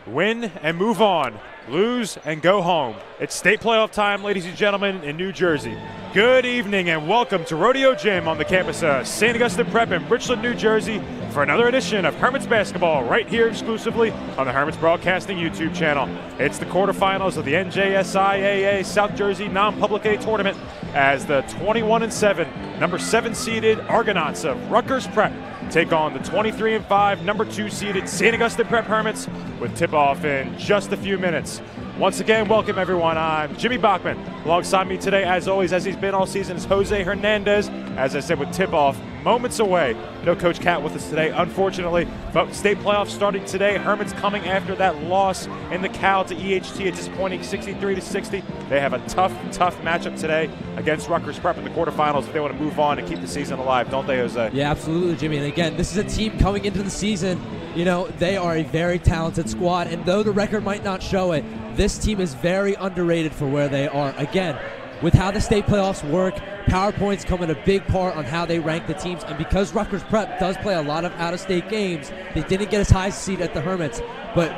Win and move on. Lose and go home. It's state playoff time, ladies and gentlemen, in New Jersey. Good evening and welcome to Rodeo Gym on the campus of St. Augustine Prep in Richland, New Jersey for another edition of Hermits basketball right here exclusively on the Hermits Broadcasting YouTube channel. It's the quarterfinals of the NJSIAA South Jersey Non-Public A tournament as the 21-7, number 7 seeded Argonauts of Rutgers Prep take on the 23-5, number 2 seeded St. Augustine Prep Hermits with tip-off in just a few minutes. Once again, welcome everyone. I'm Jimmy Bachman. Alongside me today, as always, as he's been all season, is Jose Hernandez. As I said, with tip-off moments away. No Coach Cat with us today, unfortunately. But state playoffs starting today. Hermits coming after that loss in the Cal to EHT, a disappointing 63-60. They have a tough matchup today against Rutgers Prep in the quarterfinals if they want to move on and keep the season alive, don't they, Jose? Yeah, absolutely, Jimmy. And again, this is a team coming into the season. You know, they are a very talented squad, and though the record might not show it, this team is very underrated for where they are. Again, with how the state playoffs work, PowerPoints come in a big part on how they rank the teams, and because Rutgers Prep does play a lot of out-of-state games, they didn't get as high a seed at the Hermits, but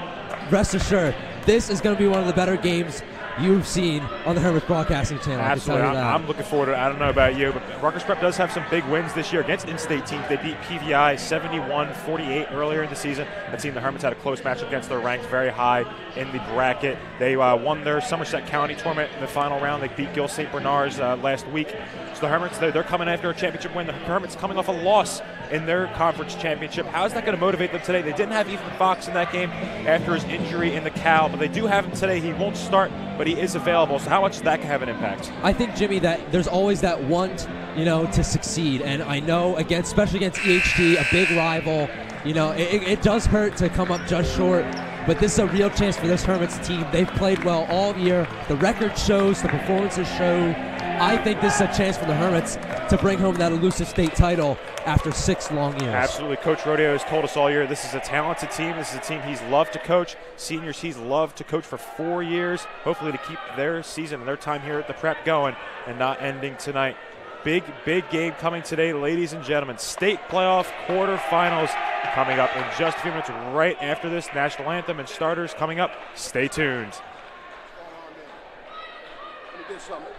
rest assured, this is going to be one of the better games you've seen on the Hermits Broadcasting Channel. Absolutely. I'm looking forward to it. I don't know about you, but Rutgers Prep does have some big wins this year against in-state teams. They beat PVI 71-48 earlier in the season. That team, the Hermits, had a close match against. Their ranks very high in the bracket. They won their Somerset County tournament in the final round. They beat Gill St. Bernard's last week. So the Hermits, they're coming after a championship win. The Hermits coming off a loss in their conference championship. How is that going to motivate them today? They didn't have Ethan Fox in that game after his injury in the Cal, but they do have him today. He won't start, but he is available. So how much does that have an impact? I think, Jimmy, that there's always that want, to succeed. And I know, especially against EHT, a big rival, it does hurt to come up just short. But this is a real chance for this Hermits team. They've played well all year. The record shows, the performances show. I think this is a chance for the Hermits to bring home that elusive state title after 6 long years. Absolutely. Coach Rodeo has told us all year this is a talented team. This is a team he's loved to coach. Seniors he's loved to coach for 4 years, hopefully to keep their season and their time here at the Prep going and not ending tonight. Big game coming today, ladies and gentlemen. State playoff quarterfinals coming up in just a few minutes right after this. National anthem and starters coming up. Stay tuned.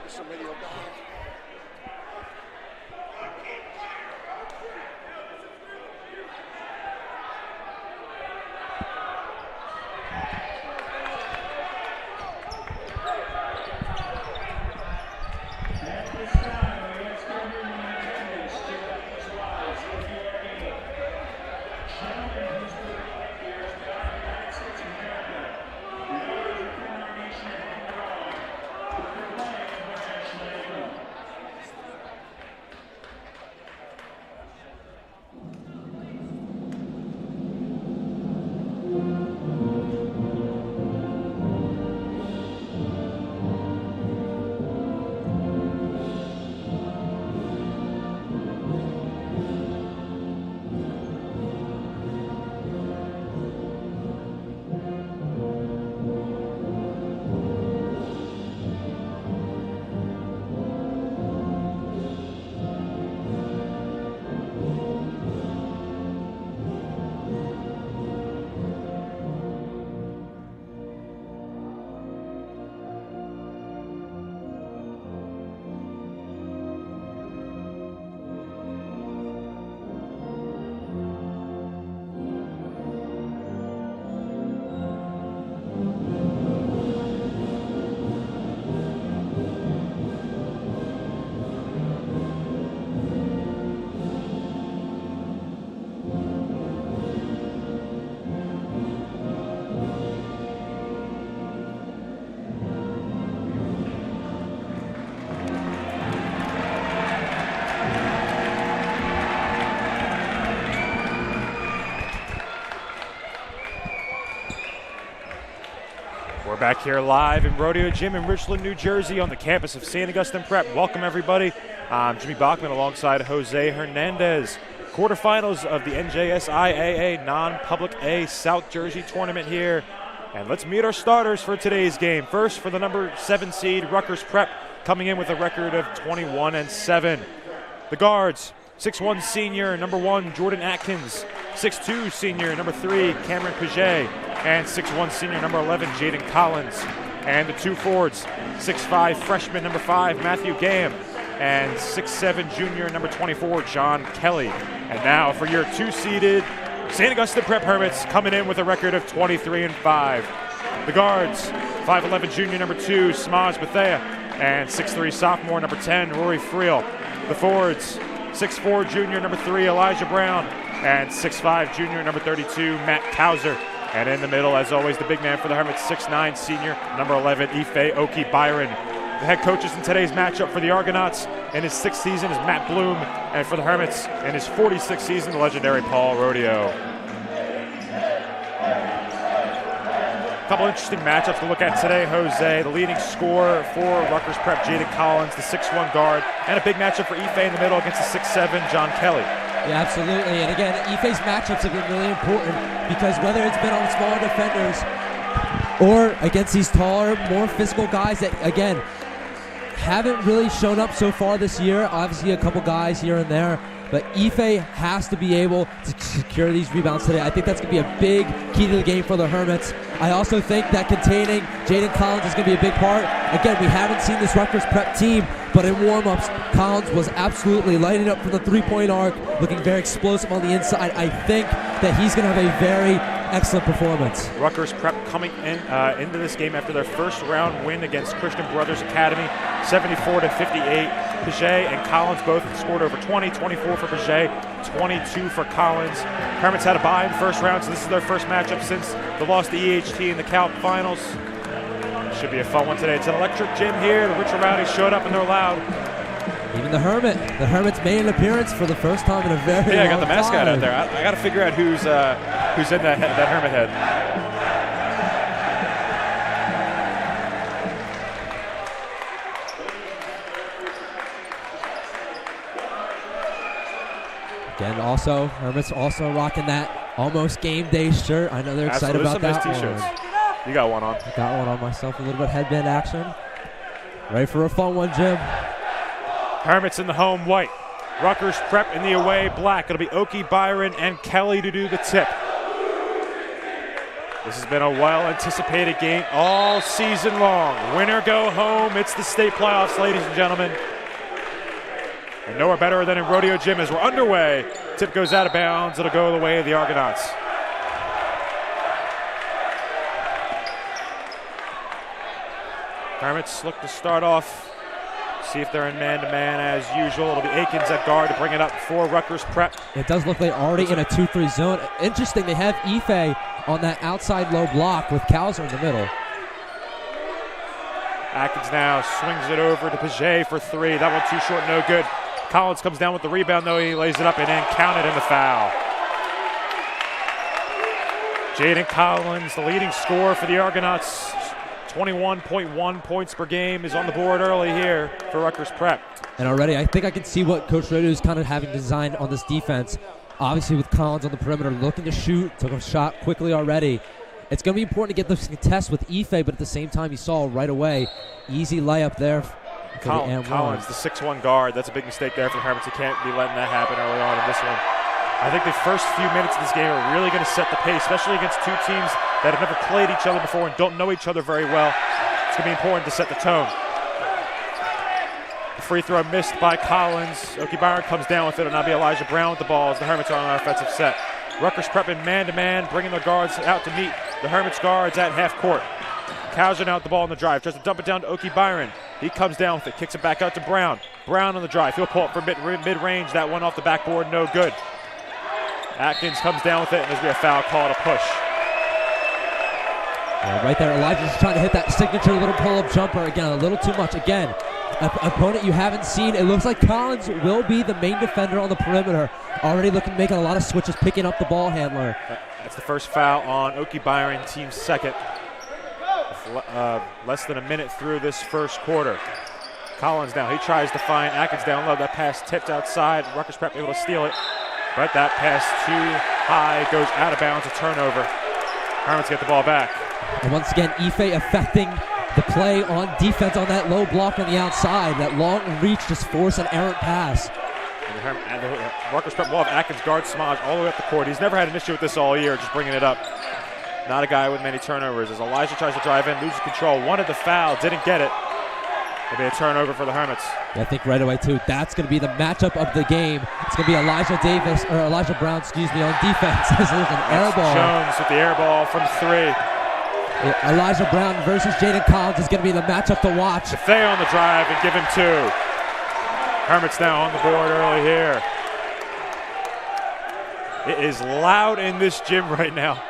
Some video down. We're back here live in Rodeo Gym in Richland, New Jersey on the campus of St. Augustine Prep. Welcome, everybody. I'm Jimmy Bachman alongside Jose Hernandez. Quarterfinals of the NJSIAA Non-Public A South Jersey tournament here. And let's meet our starters for today's game. First, for the number 7 seed, Rutgers Prep, coming in with a record of 21-7. The guards, 6'1 senior, number 1, Jordan Atkins. 6'2 senior, number 3, Cameron Paget. and 6'1" senior number 11, Jaden Collins. And the two forwards, 6'5" freshman number 5, Matthew Gam, and 6'7" junior number 24, John Kelly. And now for your two-seeded St. Augustine Prep Hermits, coming in with a record of 23-5. The guards, 5'11" junior number 2, Smaj Bethea, and 6'3" sophomore number 10, Rory Friel. The forwards, 6'4" junior number 3, Elijah Brown, and 6'5" junior number 32, Matt Kauser. And in the middle, as always, the big man for the Hermits, 6'9" senior number 11, Ife Oki Byron. The head coaches in today's matchup for the Argonauts in his 6th season is Matt Bloom, and for the Hermits in his 46th season, the legendary Paul Rodeo. A couple interesting matchups to look at today, Jose. The leading scorer for Rutgers Prep, Jaden Collins, the 6'1" guard, and a big matchup for Ife in the middle against the 6'7" John Kelly. Yeah, absolutely. And again, Ife's matchups have been really important because whether it's been on smaller defenders or against these taller, more physical guys that, again, haven't really shown up so far this year. Obviously, a couple guys here and there, but Ife has to be able to secure these rebounds today. I think that's going to be a big key to the game for the Hermits. I also think that containing Jaden Collins is going to be a big part. Again, we haven't seen this Rutgers Prep team, but in warm-ups, Collins was absolutely lighting up from the three-point arc, looking very explosive on the inside. I think that he's going to have a very excellent performance. Rutgers Prep coming in into this game after their first round win against Christian Brothers Academy, 74-58. Paget and Collins both scored over 20, 24 for Paget, 22 for Collins. Hermits had a bye in the first round, so this is their first matchup since the loss to EHT in the Cal Finals. Should be a fun one today. It's an electric gym here. The Rich and Rowdy showed up and they're loud. Even the Hermits made an appearance for the first time in a very long time. Yeah, I got the mascot out there. I got to figure out who's in that Hermit head. Again, also, Hermits also rocking that almost game day shirt. I know they're excited about that t-shirts. one. You got one on. I got one on myself, a little bit headband action. Ready for a fun one, Jim. Hermits in the home white. Rutgers Prep in the away black. It'll be Oki, Byron, and Kelly to do the tip. This has been a well-anticipated game all season long. Winner go home. It's the state playoffs, ladies and gentlemen. And nowhere better than in Rodeo Gym as we're underway. Tip goes out of bounds. It'll go the way of the Argonauts. Hermits look to start off, see if they're in man-to-man as usual. It'll be Akins at guard to bring it up for Rutgers Prep. It does look like already in a 2-3 zone. Interesting, they have Ife on that outside low block with Kauser in the middle. Atkins now swings it over to Paget for 3. That one too short, no good. Collins comes down with the rebound, though. He lays it up and then counted in the foul. Jaden Collins, the leading scorer for the Argonauts, 21.1 points per game, is on the board early here for Rutgers Prep. And already, I think I can see what Coach Rodeo is kind of having designed on this defense. Obviously, with Collins on the perimeter, looking to shoot, took a shot quickly already. It's going to be important to get this contest with Ife, but at the same time, you saw right away, easy layup there. Collins, the 6'1 guard, that's a big mistake there for the Hermits. You can't be letting that happen early on in this one. I think the first few minutes of this game are really going to set the pace, especially against two teams that have never played each other before and don't know each other very well. It's going to be important to set the tone. The free throw missed by Collins. Oki Byron comes down with it, and now be Elijah Brown with the ball as the Hermits are on an offensive set. Rutgers Prep in man-to-man, bringing their guards out to meet the Hermits guards at half court. Kauser now with the ball on the drive, tries to dump it down to Oki Byron. He comes down with it, kicks it back out to Brown. Brown on the drive, he'll pull it for mid-range. That one off the backboard, no good. Atkins comes down with it, and there's going to be a foul call to push. Right there, Elijah's trying to hit that signature little pull-up jumper. Again, a little too much. Again, an opponent you haven't seen. It looks like Collins will be the main defender on the perimeter. Already making a lot of switches, picking up the ball handler. That's the first foul on Oki Byron, team second. Less than a minute through this first quarter. Collins now, he tries to find Atkins down low. That pass tipped outside. Rutgers Prep able to steal it. But that pass too high, goes out of bounds, a turnover. Hermits get the ball back. And once again, Ife affecting the play on defense on that low block on the outside. That long reach just forced an errant pass. And the Rutgers Prep will have Atkins guard Smaj all the way up the court. He's never had an issue with this all year, just bringing it up. Not a guy with many turnovers. As Elijah tries to drive in, loses control, wanted the foul, didn't get it. It'll be a turnover for the Hermits. Yeah, I think right away, too, that's going to be the matchup of the game. It's going to be Elijah Brown, on defense. This is an air ball. Jones with the air ball from 3. Yeah, Elijah Brown versus Jaden Collins is going to be the matchup to watch. Defay on the drive and give him 2. Hermits now on the board early here. It is loud in this gym right now.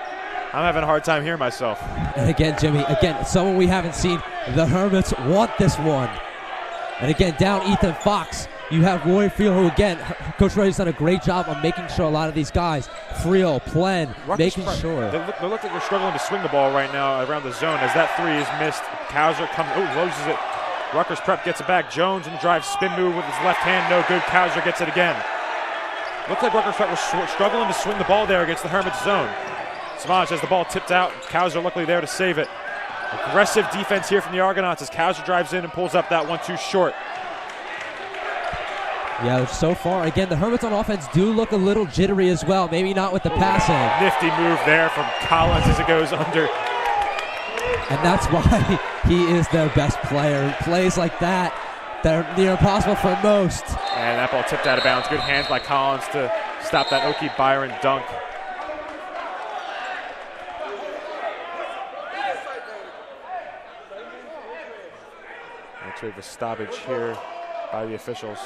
I'm having a hard time hearing myself. And again, Jimmy, someone we haven't seen. The Hermits want this one. And again, down Ethan Fox. You have Roy Friel, who again, Coach Roy's done a great job on making sure a lot of these guys, Friel, Plen, making sure. They look like they're struggling to swing the ball right now around the zone as that 3 is missed. Kauser comes, loses it. Rutgers Prep gets it back. Jones in the drive, spin move with his left hand, no good. Kauser gets it again. Looks like Rutgers Prep was struggling to swing the ball there against the Hermits zone. Samaj has the ball tipped out. Kauser luckily there to save it. Aggressive defense here from the Argonauts as Kauser drives in and pulls up that one too short. Yeah, so far, again, the Hermits on offense do look a little jittery as well. Maybe not with the passing. Nifty move there from Collins as it goes under. And that's why he is their best player. Plays like that, they're near impossible for most. And that ball tipped out of bounds. Good hands by Collins to stop that Oki Byron dunk. We have a stoppage here by the officials.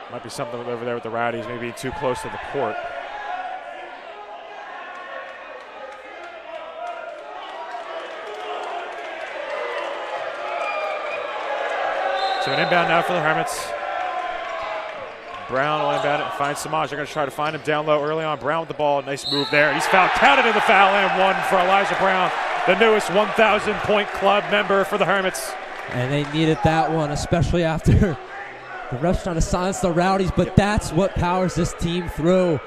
Might be something over there with the Rowdies, maybe being too close to the court. So an inbound now for the Hermits. Brown will inbound it and find Samaj. They're going to try to find him down low early on. Brown with the ball. Nice move there. He's fouled. Counted in the foul and 1 for Elijah Brown, the newest 1,000-point club member for the Hermits. And they needed that one, especially after the refs trying to silence the Rowdies, but that's what powers this team through.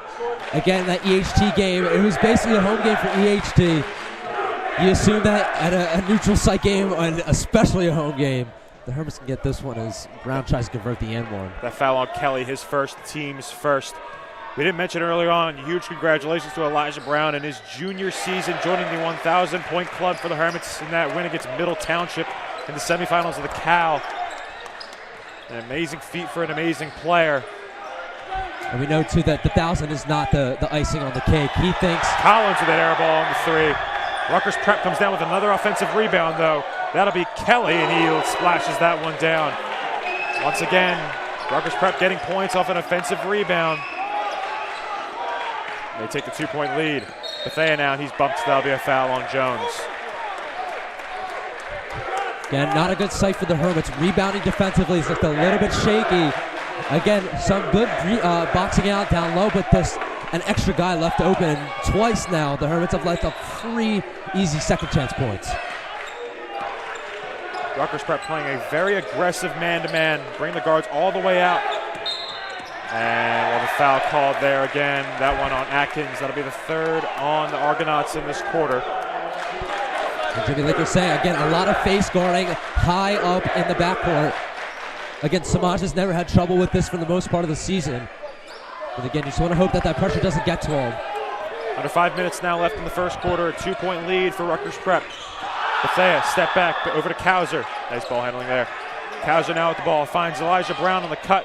Again, that EHT game, it was basically a home game for EHT. You assume that at a neutral site game, and especially a home game. The Hermits can get this one as Brown tries to convert the end one. That foul on Kelly, his first, team's first. We didn't mention earlier on, huge congratulations to Elijah Brown in his junior season, joining the 1,000-point club for the Hermits in that win against Middle Township in the semifinals of the Cal. An amazing feat for an amazing player. And we know, too, that the 1,000 is not the icing on the cake. He thinks. Collins with that air ball on the 3. Rutgers Prep comes down with another offensive rebound, though. That'll be Kelly, and he splashes that one down. Once again, Rutgers Prep getting points off an offensive rebound. They take the 2-point lead. Bethea now, he's bumped, so that'll be a foul on Jones. Again, not a good sight for the Hermits. Rebounding defensively has looked a little bit shaky. Again, some good boxing out down low, but there's an extra guy left open. Twice now, the Hermits have left up 3 easy second chance points. Rutgers Prep playing a very aggressive man-to-man. Bring the guards all the way out. And the foul called there again. That one on Atkins. That'll be the 3rd on the Argonauts in this quarter. And Jimmy, like you're saying, again, a lot of face guarding high up in the backcourt. Again, Samaj has never had trouble with this for the most part of the season. But again, you just want to hope that that pressure doesn't get to him. Under 5 minutes now left in the first quarter. A 2-point lead for Rutgers Prep. Bethea, step back over to Kauser. Nice ball handling there. Kauser now with the ball. Finds Elijah Brown on the cut.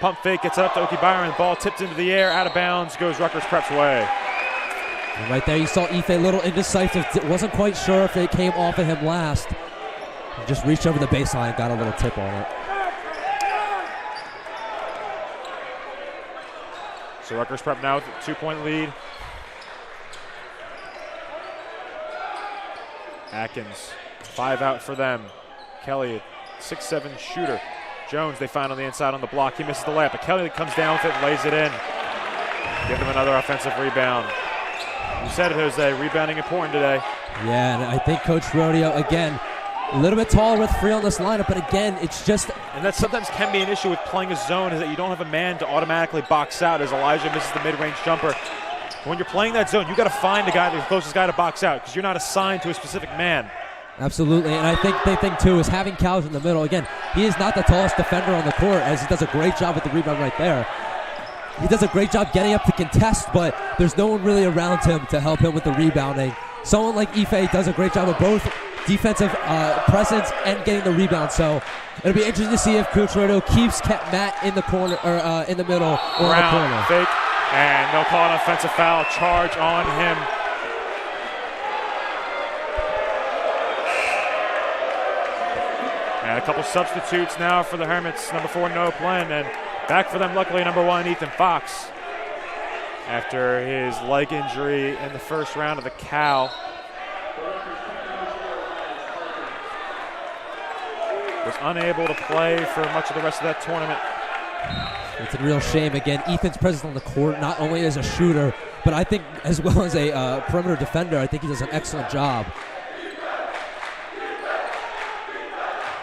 Pump fake, gets it up to Oki Byron. The ball tipped into the air, out of bounds, goes Rutgers Prep's way. And right there you saw Ife a little indecisive. Wasn't quite sure if it came off of him last. He just reached over the baseline, got a little tip on it. So Rutgers Prep now with a 2-point lead. Atkins, 5 out for them. Kelly, 6'7" shooter. Jones, they find on the inside on the block. He misses the layup, but Kelly comes down with it and lays it in. Give them another offensive rebound. You said it, Jose, rebounding important today. Yeah, and I think Coach Rodeo, again, a little bit taller with Friel in this lineup, but again, it's just... And that sometimes can be an issue with playing a zone, is that you don't have a man to automatically box out as Elijah misses the mid-range jumper. When you're playing that zone, you got to find the closest guy to box out, because you're not assigned to a specific man. Absolutely, and I think the thing too is having Cows in the middle. Again, he is not the tallest defender on the court, as he does a great job with the rebound right there. He does a great job getting up to contest, but there's no one really around him to help him with the rebounding. Someone like Ife does a great job of both defensive presence and getting the rebound. So it'll be interesting to see if Coach Rodo keeps Matt in the corner or in the middle or in the corner. Fake, and they'll call an offensive foul charge on him. And a couple substitutes now for the Hermits. Number 4, Noah Plen, and back for them, luckily, number 1, Ethan Fox. After his leg injury in the first round of the Cal. Was unable to play for much of the rest of that tournament. It's a real shame. Again, Ethan's presence on the court, not only as a shooter, but I think as well as a perimeter defender, I think he does an excellent job.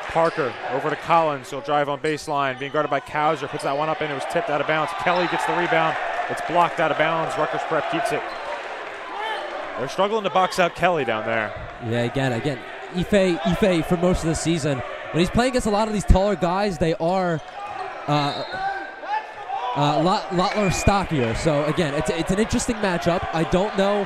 Parker over to Collins. He'll drive on baseline. Being guarded by Kauser. Puts that one up and it was tipped out of bounds. Kelly gets the rebound. It's blocked out of bounds. Rutgers Prep keeps it. They're struggling to box out Kelly down there. Yeah, again, Ife for most of the season, when he's playing against a lot of these taller guys, they are a lot more stockier. So again, it's an interesting matchup. I don't know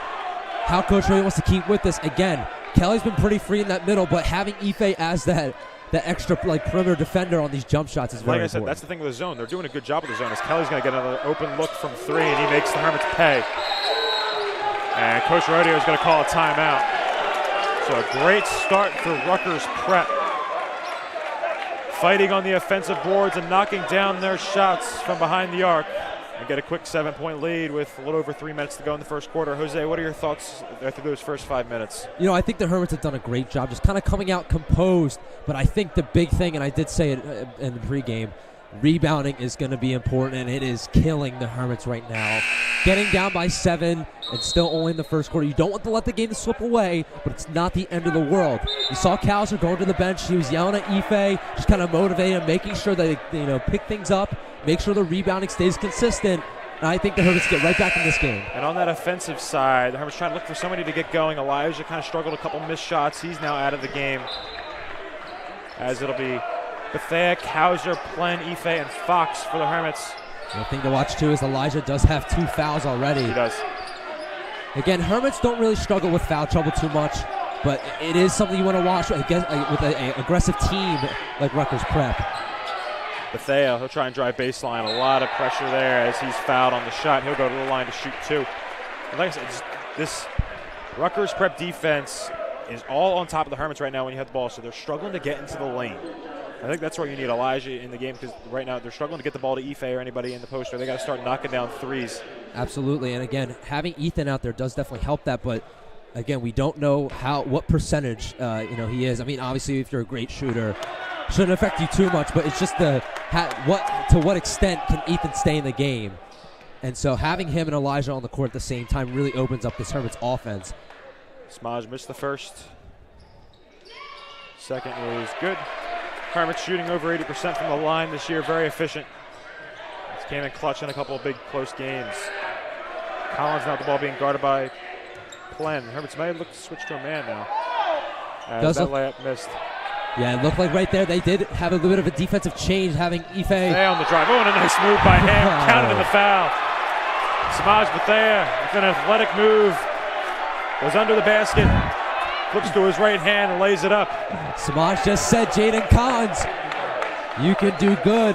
how Coach really wants to keep with this. Again, Kelly's been pretty free in that middle, but having Ife as that extra perimeter defender on these jump shots is very important. Like I said, that's the thing with the zone. They're doing a good job with the zone. As Kelly's going to get another open look from 3, and he makes the Hermits pay. And Coach Rodeo is going to call a timeout. So a great start for Rutgers Prep. Fighting on the offensive boards and knocking down their shots from behind the arc. And get a quick 7-point lead with a little over 3 minutes to go in the first quarter. Jose, what are your thoughts after those first 5 minutes? You know, I think the Hermits have done a great job just kind of coming out composed. But I think the big thing, and I did say it in the pregame, rebounding is going to be important, and it is killing the Hermits right now. Getting down by 7 and still only in the first quarter. You don't want to let the game slip away, but it's not the end of the world. You saw Kauser going to the bench. He was yelling at Ife, just kind of motivating him, making sure that they pick things up, make sure the rebounding stays consistent. And I think the Hermits get right back in this game. And on that offensive side, the Hermits trying to look for somebody to get going. Elijah kind of struggled a couple missed shots. He's now out of the game. As it'll be Bethea, Kauser, Plen, Ife, and Fox for the Hermits. The thing to watch, too, is Elijah does have 2 fouls already. He does. Again, Hermits don't really struggle with foul trouble too much, but it is something you want to watch with an aggressive team like Rutgers Prep. Bethea, he'll try and drive baseline. A lot of pressure there as he's fouled on the shot. He'll go to the line to shoot 2. And like I said, this Rutgers Prep defense is all on top of the Hermits right now when you have the ball, so they're struggling to get into the lane. I think that's where you need Elijah in the game, because right now they're struggling to get the ball to Ife or anybody in the post, or they got to start knocking down threes. Absolutely, and again, having Ethan out there does definitely help that, but again, we don't know what percentage he is. I mean, obviously, if you're a great shooter, shouldn't affect you too much, but it's just to what extent can Ethan stay in the game? And so having him and Elijah on the court at the same time really opens up this Hermits offense. Smaj missed the first. Second is good. Hermits shooting over 80% from the line this year, very efficient. This came in clutch in a couple of big close games. Collins now the ball being guarded by Plen. Hermits may look to switch to a man now. As that layup missed. Yeah, it looked like right there they did have a little bit of a defensive change, having Ife. Bethea on the drive. Oh, and a nice move by him. Counted in the foul. Smaj Bethea with an athletic move. Goes under the basket. Flips to his right hand and lays it up. Smaj just said, Jaden Collins, you can do good,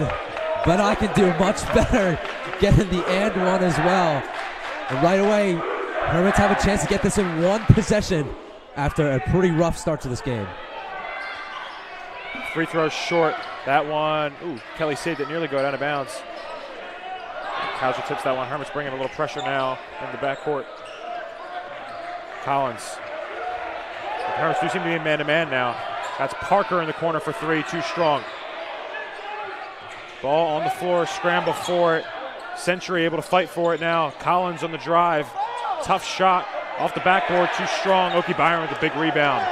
but I can do much better. Getting the and one as well. And right away, Hermits have a chance to get this in one possession after a pretty rough start to this game. Free throw short. That one, Kelly saved it, nearly go out of bounds. Kauser tips that one. Hermits bringing a little pressure now in the backcourt. Collins. The Hermits do seem to be in man-to-man now. That's Parker in the corner for 3, too strong. Ball on the floor, scramble for it. Century able to fight for it now. Collins on the drive. Tough shot off the backboard, too strong. Oki Byron with a big rebound.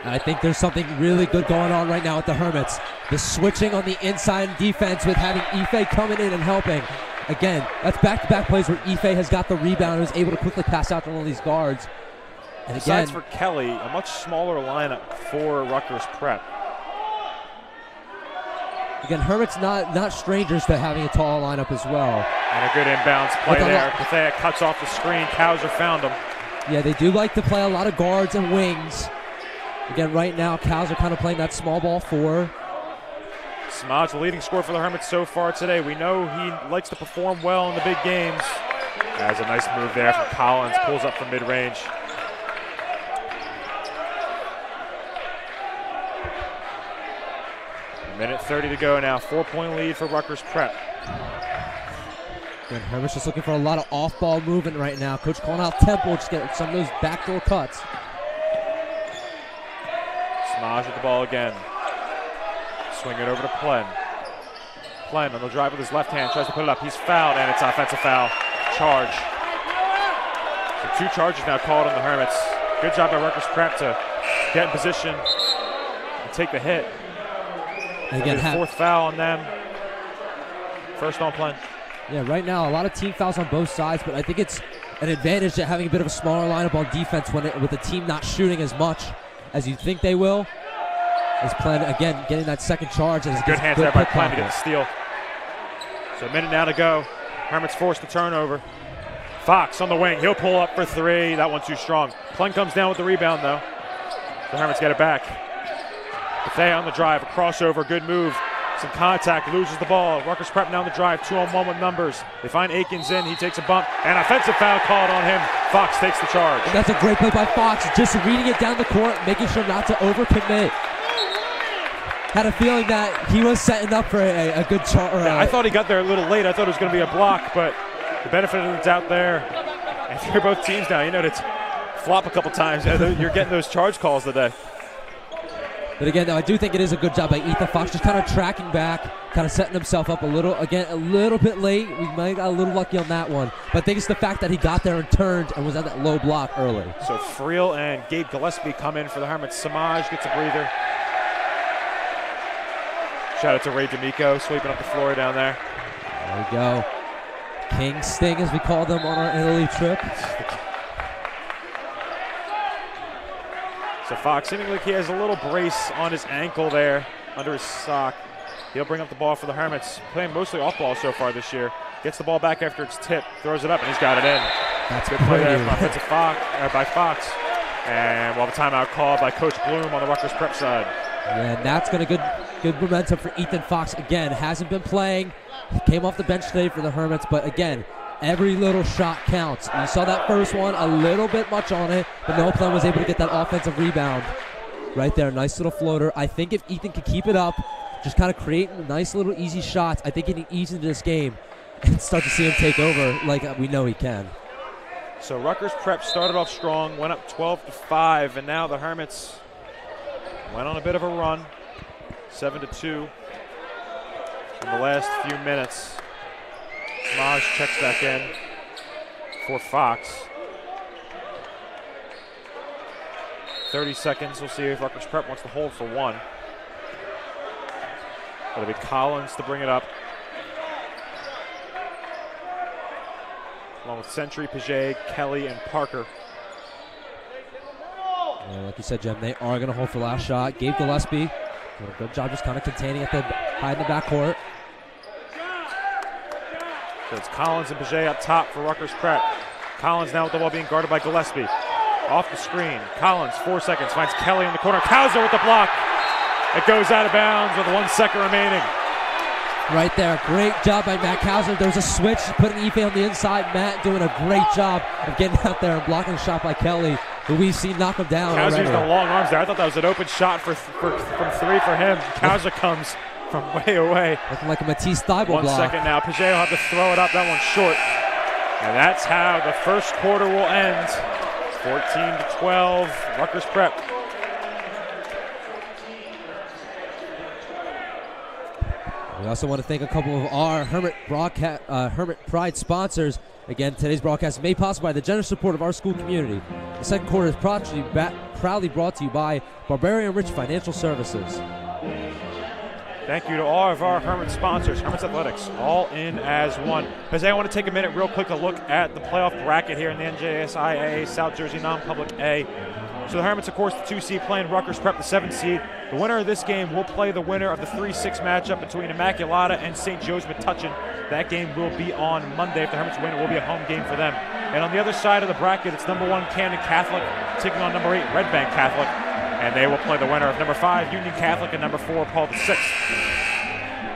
I think there's something really good going on right now with the Hermits. The switching on the inside defense with having Ife coming in and helping. again, that's back-to-back plays where Ife has got the rebound and was able to quickly pass out to one of these guards. And Besides again, for Kelly, a much smaller lineup for Rutgers Prep. Again, Hermits not strangers to having a tall lineup as well. And a good inbounds play there. Bethea cuts off the screen. Kauser found him. Yeah, they do like to play a lot of guards and wings. Again, right now, Kauser kind of playing that small ball 4. Samaj, the leading scorer for the Hermits so far today. We know he likes to perform well in the big games. Has a nice move there from Collins. Pulls up from mid-range. Minute 30 to go now. 4-point lead for Rutgers Prep. And Hermit's just looking for a lot of off-ball movement right now. Coach calling out tempo, just get some of those backdoor cuts. Samaj with the ball again. Swing it over to Plen. Plen on the drive with his left hand, tries to put it up. He's fouled, and it's offensive foul. Charge. So 2 charges now called on the Hermits. Good job by Rutgers Prep to get in position and take the hit. And again, 4th foul on them. First on Plen. Yeah, right now a lot of team fouls on both sides, but I think it's an advantage to having a bit of a smaller lineup on defense with the team not shooting as much as you think they will. As Plen, again, getting that second charge. And good hands there by Plen to get the steal. So a minute now to go. Hermits forced the turnover. Fox on the wing. He'll pull up for 3. That one too strong. Plen comes down with the rebound, though. The Hermits get it back. Bethea on the drive. A crossover. Good move. Some contact. Loses the ball. Rutgers Prep now on the drive. 2-on-1 with numbers. They find Aikens in. He takes a bump. And offensive foul called on him. Fox takes the charge. And that's a great play by Fox. Just reading it down the court, making sure not to overcommit. Had a feeling that he was setting up for a good charge. Yeah, I thought he got there a little late. I thought it was going to be a block, but the benefit of the doubt there. And if you're both teams now, you know to flop a couple times. You're getting those charge calls today. But again, though, I do think it is a good job by Ethan Fox, just kind of tracking back, kind of setting himself up a little bit late. We might have got a little lucky on that one. But I think it's the fact that he got there and turned and was at that low block early. So Friel and Gabe Gillespie come in for the Hermits. Samaj gets a breather. Shout out to Ray D'Amico sweeping up the floor down there. There we go. King Sting, as we call them on our Italy trip. So Fox, seeming like he has a little brace on his ankle there under his sock. He'll bring up the ball for the Hermits. Playing mostly off ball so far this year. Gets the ball back after it's tipped, throws it up, and he's got it in. That's good play there from offensive by Fox. And we'll have a timeout called by Coach Bloom on the Rutgers Prep side. Yeah, and that's going to good momentum for Ethan Fox. Again, hasn't been playing. He came off the bench today for the Hermits, but again, every little shot counts. You saw that first one, a little bit much on it, but Noah Plen was able to get that offensive rebound right there. Nice little floater. I think if Ethan can keep it up, just kind of creating nice little easy shots, I think he can ease into this game and start to see him take over like we know he can. So Rutgers Prep started off strong, went up 12-5, and now the Hermits went on a bit of a run, 7-2 in the last few minutes. Maj checks back in for Fox. 30 seconds. We'll see if Rutgers Prep wants to hold for 1. It'll be Collins to bring it up, along with Sentry, Paget, Kelly, and Parker. Yeah, like you said, Jem, they are going to hold for last shot. Gabe Gillespie did a good job just kind of containing at the hide in the backcourt. So it's Collins and Paget up top for Rutgers Prep. Collins now with the ball being guarded by Gillespie. Off the screen. Collins, 4 seconds, finds Kelly in the corner. Kauser with the block. It goes out of bounds with 1 second remaining. Right there. Great job by Matt Kauser. There was a switch, putting Ife on the inside. Matt doing a great job of getting out there and blocking the shot by Kelly, who we've seen knock him down. Kauser's using the long arms there. I thought that was an open shot from 3 for him. Kauser comes from way away. Looking like a Matisse Thibault 1 block. second now. Paget will have to throw it up. That one's short. And that's how the first quarter will end. 14-12, Rutgers Prep. We also want to thank a couple of our Hermit Pride sponsors. Again, today's broadcast is made possible by the generous support of our school community. The second quarter is proudly brought to you by Barbarian Rich Financial Services. Thank you to all of our Hermits sponsors, Hermits Athletics, all in as one. Jose, I want to take a minute real quick to look at the playoff bracket here in the NJSIA South Jersey Non-Public A. So the Hermits, of course, the 2 seed playing Rutgers Prep, the 7 seed. The winner of this game will play the winner of the 3-6 matchup between Immaculata and St. Joe's Metuchen. That game will be on Monday. If the Hermits win, it will be a home game for them. And on the other side of the bracket, it's number 1 Camden Catholic taking on number 8 Red Bank Catholic. And they will play the winner of number 5 Union Catholic and number 4 Paul VI.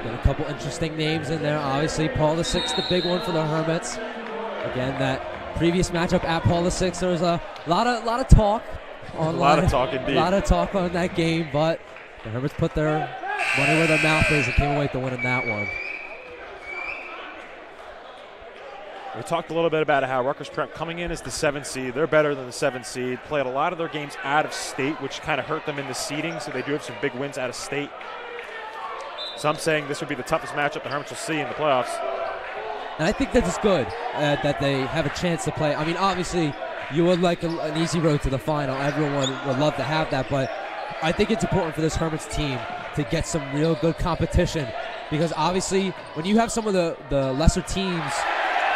Got a couple interesting names in there. Obviously, Paul VI, the big one for the Hermits. Again, that previous matchup at Paul VI, there was a lot of talk online. A lot of talk, indeed. A lot of talk on that game, but the Hermits put their money where their mouth is and came away with the win in that one. We talked a little bit about how Rutgers Prep coming in as the 7 seed. They're better than the 7 seed. Played a lot of their games out of state, which kind of hurt them in the seeding, so they do have some big wins out of state. Some saying this would be the toughest matchup the Hermits will see in the playoffs. And I think that is good that they have a chance to play. I mean, obviously, you would like an easy road to the final. Everyone would love to have that, but I think it's important for this Hermits team to get some real good competition, because obviously when you have some of the lesser teams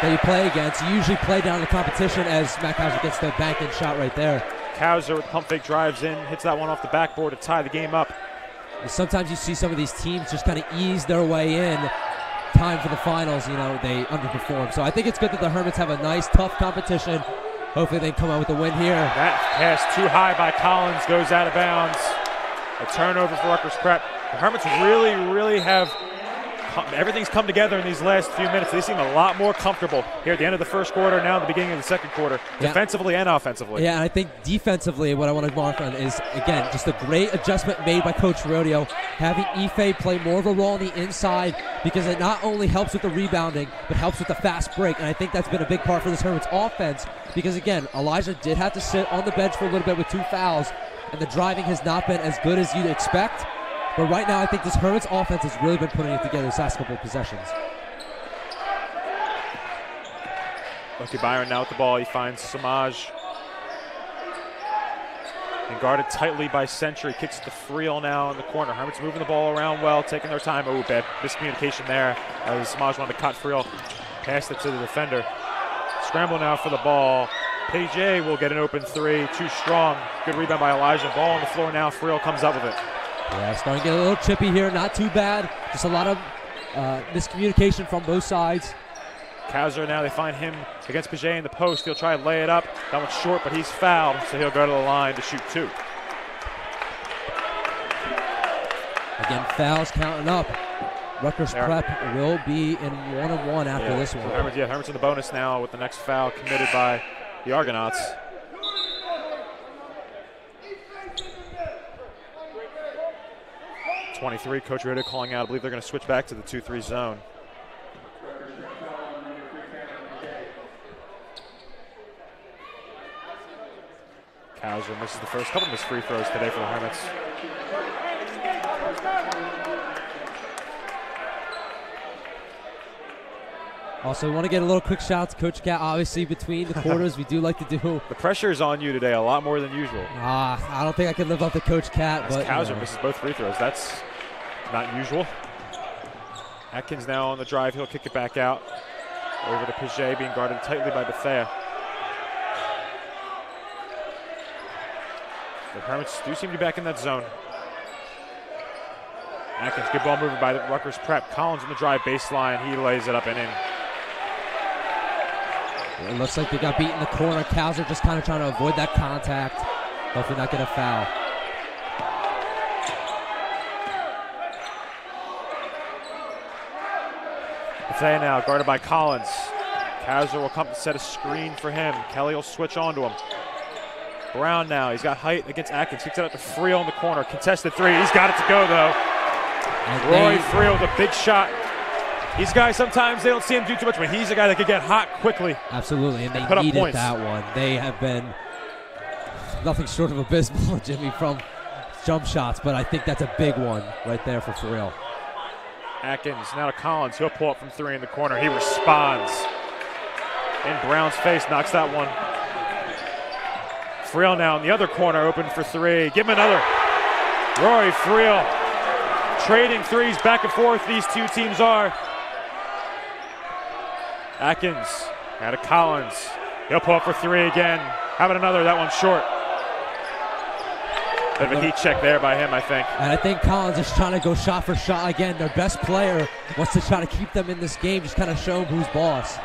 that you play against, you usually play down the competition, as Matt Kauser gets the bank-in shot right there. Kauser with pump fake drives in, hits that one off the backboard to tie the game up. And sometimes you see some of these teams just kind of ease their way in. Time for the finals, they underperform. So I think it's good that the Hermits have a nice, tough competition. Hopefully they come out with a win here. That pass too high by Collins goes out of bounds. A turnover for Rutgers Prep. The Hermits really have everything's come together in these last few minutes. They seem a lot more comfortable here at the end of the first quarter, now at the beginning of the second quarter, defensively and offensively. Yeah, and I think defensively what I want to mark on is, again, just a great adjustment made by Coach Rodeo, having Ife play more of a role on the inside, because it not only helps with the rebounding, but helps with the fast break, and I think that's been a big part for this Hermits offense, because, again, Elijah did have to sit on the bench for a little bit with 2 fouls, and the driving has not been as good as you'd expect. But right now, I think this Hermits offense has really been putting it together this last couple of possessions. Lucky Byron now with the ball. He finds Samaj. And guarded tightly by Century. Kicks it to Friel now in the corner. Hermits moving the ball around well, taking their time. Oh, bad miscommunication there. Samaj wanted to cut Friel. Passed it to the defender. Scramble now for the ball. PJ will get an open 3. Too strong. Good rebound by Elijah. Ball on the floor now. Friel comes up with it. Yeah, starting to get a little chippy here. Not too bad. Just a lot of miscommunication from both sides. Kauser now, they find him against Paget in the post. He'll try and lay it up. That one's short, but he's fouled, so he'll go to the line to shoot 2. Again, fouls counting up. Rutgers Prep will be in 1-on-1 after this one. Hermits in the bonus now with the next foul committed by the Argonauts. .23, Coach Ritter calling out. I believe they're going to switch back to the 2-3 zone. Kauser misses the first couple of his free throws today for the Hermits. Also, we want to get a little quick shout out to Coach Cat. Obviously, between the quarters, we do like to do. The pressure is on you today a lot more than usual. I don't think I can live up to Coach Cat. But Kauser misses both free throws. That's not usual. Atkins now on the drive. He'll kick it back out. Over to Paget, being guarded tightly by Bethea. The Hermits do seem to be back in that zone. Atkins, good ball movement by the Rutgers Prep. Collins on the drive baseline. He lays it up and in. It looks like they got beat in the corner. Kauser just kind of trying to avoid that contact. Hopefully not get a foul. Bethea now guarded by Collins. Kauser will come to set a screen for him. Kelly will switch on to him. Brown now. He's got height against Atkins. Kicks it out to Friel in the corner. Contested 3. He's got it to go, though. Roy Friel with a big shot. These guys, sometimes they don't see him do too much, but he's a guy that could get hot quickly. Absolutely, and they needed that one. They have been nothing short of abysmal, Jimmy, from jump shots, but I think that's a big one right there for Friel. Atkins now to Collins. He'll pull up from 3 in the corner. He responds. In Brown's face, knocks that one. Friel now in the other corner, open for 3. Give him another. Rory Friel trading threes back and forth, these two teams are. Atkins out of Collins. He'll pull up for three again. How about another? That one's short. Bit of a heat check there by him, I think. And I think Collins is trying to go shot for shot again. Their best player wants to try to keep them in this game, just kind of show them who's boss.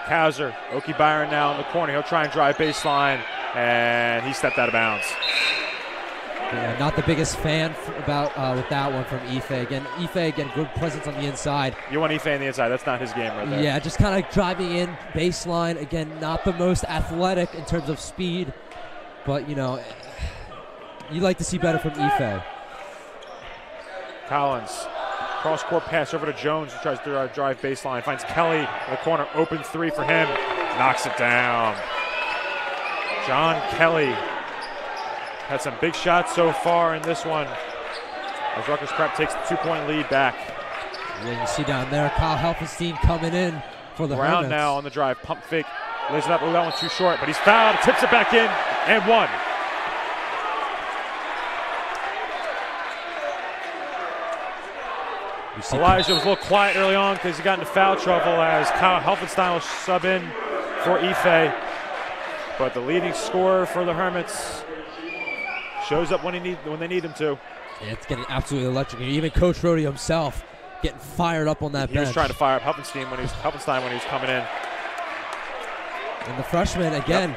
Kauser, Oki Byron now in the corner. He'll try and drive baseline, and he stepped out of bounds. Yeah, not the biggest fan with that one from Ife. Again, good presence on the inside. You want Ife on the inside. That's not his game right there. Yeah, just kind of driving in baseline. Again, not the most athletic in terms of speed, but, you know, you like to see better from Ife. Collins, cross-court pass over to Jones, who tries to drive baseline. Finds Kelly in the corner, open three for him. Knocks it down. John Kelly had some big shots so far in this one, as Rutgers Prep takes the 2-point lead back. Yeah, you see down there, Kyle Helfenstein coming in for the Brown Hermits. now on the drive, pump fake, lays it up. Oh, that one's too short, but he's fouled, tips it back in, and one. Elijah was a little quiet early on because he got into foul trouble as Kyle Helfenstein will sub in for Ife. But the leading scorer for the Hermits shows up when they need him to. Yeah, it's getting absolutely electric. Even Coach Rodeo himself getting fired up on that bench. He was trying to fire up Helfenstein when he was coming in. And the freshman, again,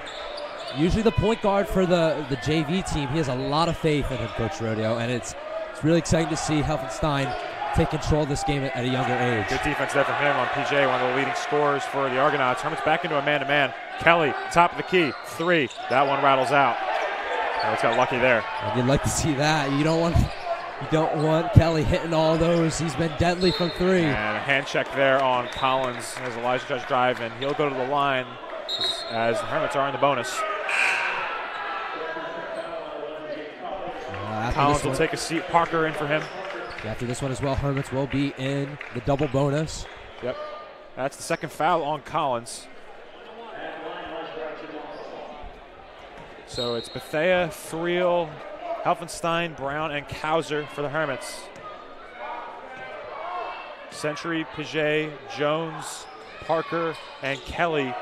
usually the point guard for the JV team, he has a lot of faith in him, Coach Rodeo, and it's really exciting to see Helfenstein take control of this game at a younger age. Good defense there from him on PJ, one of the leading scorers for the Argonauts. Hermits back into a man-to-man. Kelly, top of the key, three. That one rattles out. Hermits got lucky there. And you'd like to see that. You don't want Kelly hitting all those. He's been deadly from three. And a hand check there on Collins as Elijah tries to drive, and he'll go to the line as the Hermits are in the bonus. Collins will take a seat. Parker in for him. After this one as well, Hermits will be in the double bonus. Yep. That's the second foul on Collins. So it's Bethea, Friel, Helfenstein, Brown, and Kauser for the Hermits. Century, Paget, Jones, Parker, and Kelly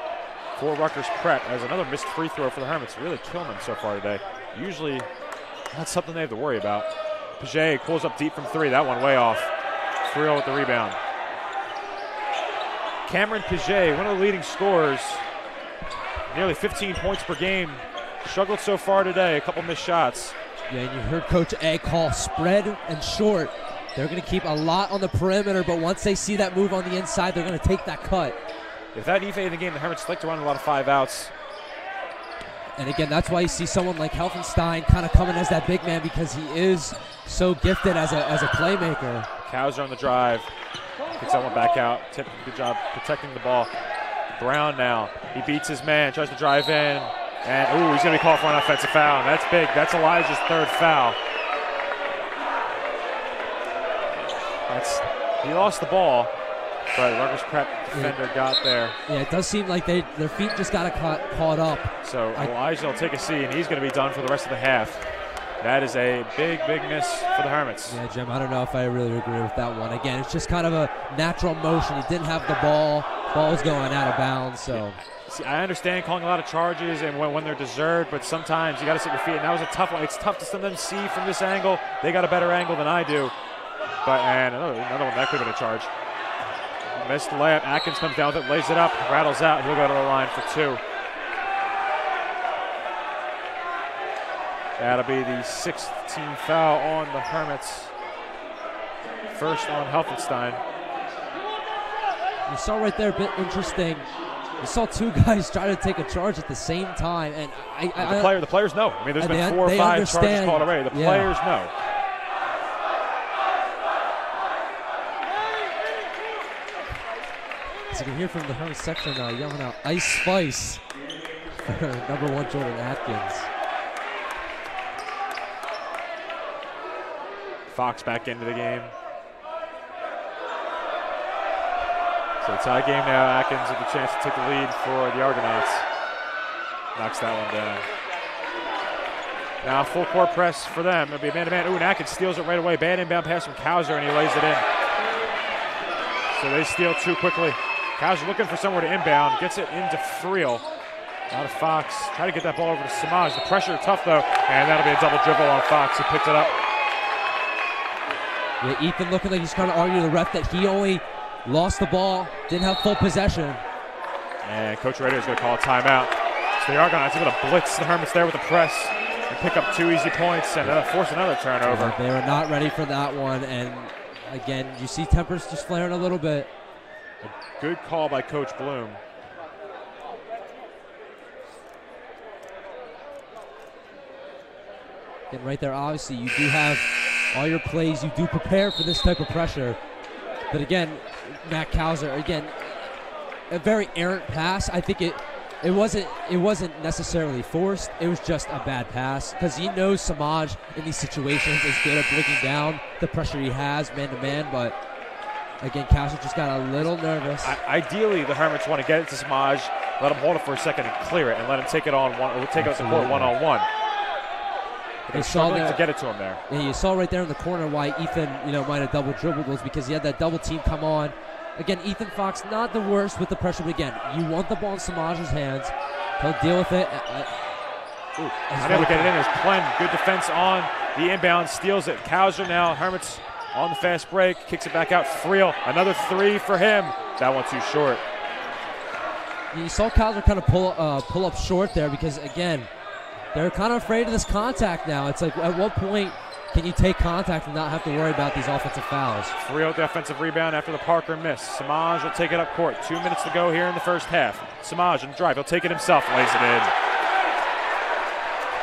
for Rutgers Prep as another missed free throw for the Hermits. Really killing them so far today. Usually not something they have to worry about. Paget pulls up deep from three. That one way off. Friel with the rebound. Cameron Paget, one of the leading scorers, nearly 15 points per game. Struggled so far today. A couple missed shots. Yeah, and you heard Coach A call spread and short. They're going to keep a lot on the perimeter, but once they see that move on the inside, they're going to take that cut. If that Ife in the game, the Hermits like to run a lot of 5-outs. And again, that's why you see someone like Helfenstein kind of coming as that big man, because he is so gifted as a playmaker. Kauser on the drive. Gets that one back out. Good job protecting the ball. Brown now. He beats his man, tries to drive in. And, he's going to be called for an offensive foul. That's big. That's Elijah's third foul. He lost the ball, but Rutgers Prep defender got there. Yeah, it does seem like their feet just got caught up. So Elijah will take a seat, and he's going to be done for the rest of the half. That is a big, big miss for the Hermits. Yeah, Jim, I don't know if I really agree with that one. Again, it's just kind of a natural motion. He didn't have the ball. Ball was going out of bounds, so. Yeah. See, I understand calling a lot of charges and when they're deserved, but sometimes you got to set your feet, and that was a tough one. It's tough to sometimes see from this angle. They got a better angle than I do. And another one, that could have been a charge. Missed the layup. Atkins comes down with it, lays it up, rattles out. He'll go to the line for two. That'll be the 6th team foul on the Hermits. First on Helfenstein. You saw right there, a bit interesting. You saw two guys try to take a charge at the same time, and the players know. I mean, there's been 4 or 5 charges called already. The players know. As you can hear from the Hermits section yelling out Ice Spice for number 1 Jordan Atkins. Fox back into the game. So tie game now. Atkins with a chance to take the lead for the Argonauts. Knocks that one down. Now full court press for them. It'll be a man-to-man. Ooh, Atkins steals it right away. Bad inbound pass from Kauser, and he lays it in. So they steal too quickly. Kauser looking for somewhere to inbound. Gets it into Friel. Now to Fox. Try to get that ball over to Samaj. The pressure tough, though. And that'll be a double dribble on Fox. He picked it up. Yeah, Ethan looking like he's trying to argue to the ref that he only lost the ball, didn't have full possession. And Coach Rader is going to call a timeout. So they are going to blitz the Hermits there with the press and pick up 2 easy points and force another turnover. They were not ready for that one. And again, you see tempers just flaring a little bit. A good call by Coach Bloom. And right there, obviously, you do have all your plays. You do prepare for this type of pressure. But again, Matt Kauser, again, a very errant pass. I think it wasn't necessarily forced. It was just a bad pass because he knows Samaj in these situations is good at breaking down the pressure he has man-to-man. But again, Kauser just got a little nervous. Ideally, the Hermits want to get it to Samaj, let him hold it for a second and clear it, and let him take it on take it out the court one-on-one. They saw to get it to him there. Yeah, you saw right there in the corner why Ethan, might have double dribbled was because he had that double team come on. Again, Ethan Fox not the worst with the pressure, but again, you want the ball in Samaj's hands. He'll deal with it. Not able to get it in. There's Plen. Good defense on the inbound. Steals it. Kauser now. Hermits on the fast break. Kicks it back out. Friel. Another 3 for him. That one too short. You saw Kauser kind of pull up short there because, again, they're kind of afraid of this contact now. It's like, at what point can you take contact and not have to worry about these offensive fouls? Friel, the offensive rebound after the Parker miss. Samaj will take it up court. 2 minutes to go here in the first half. Samaj on the drive. He'll take it himself. Lays it in.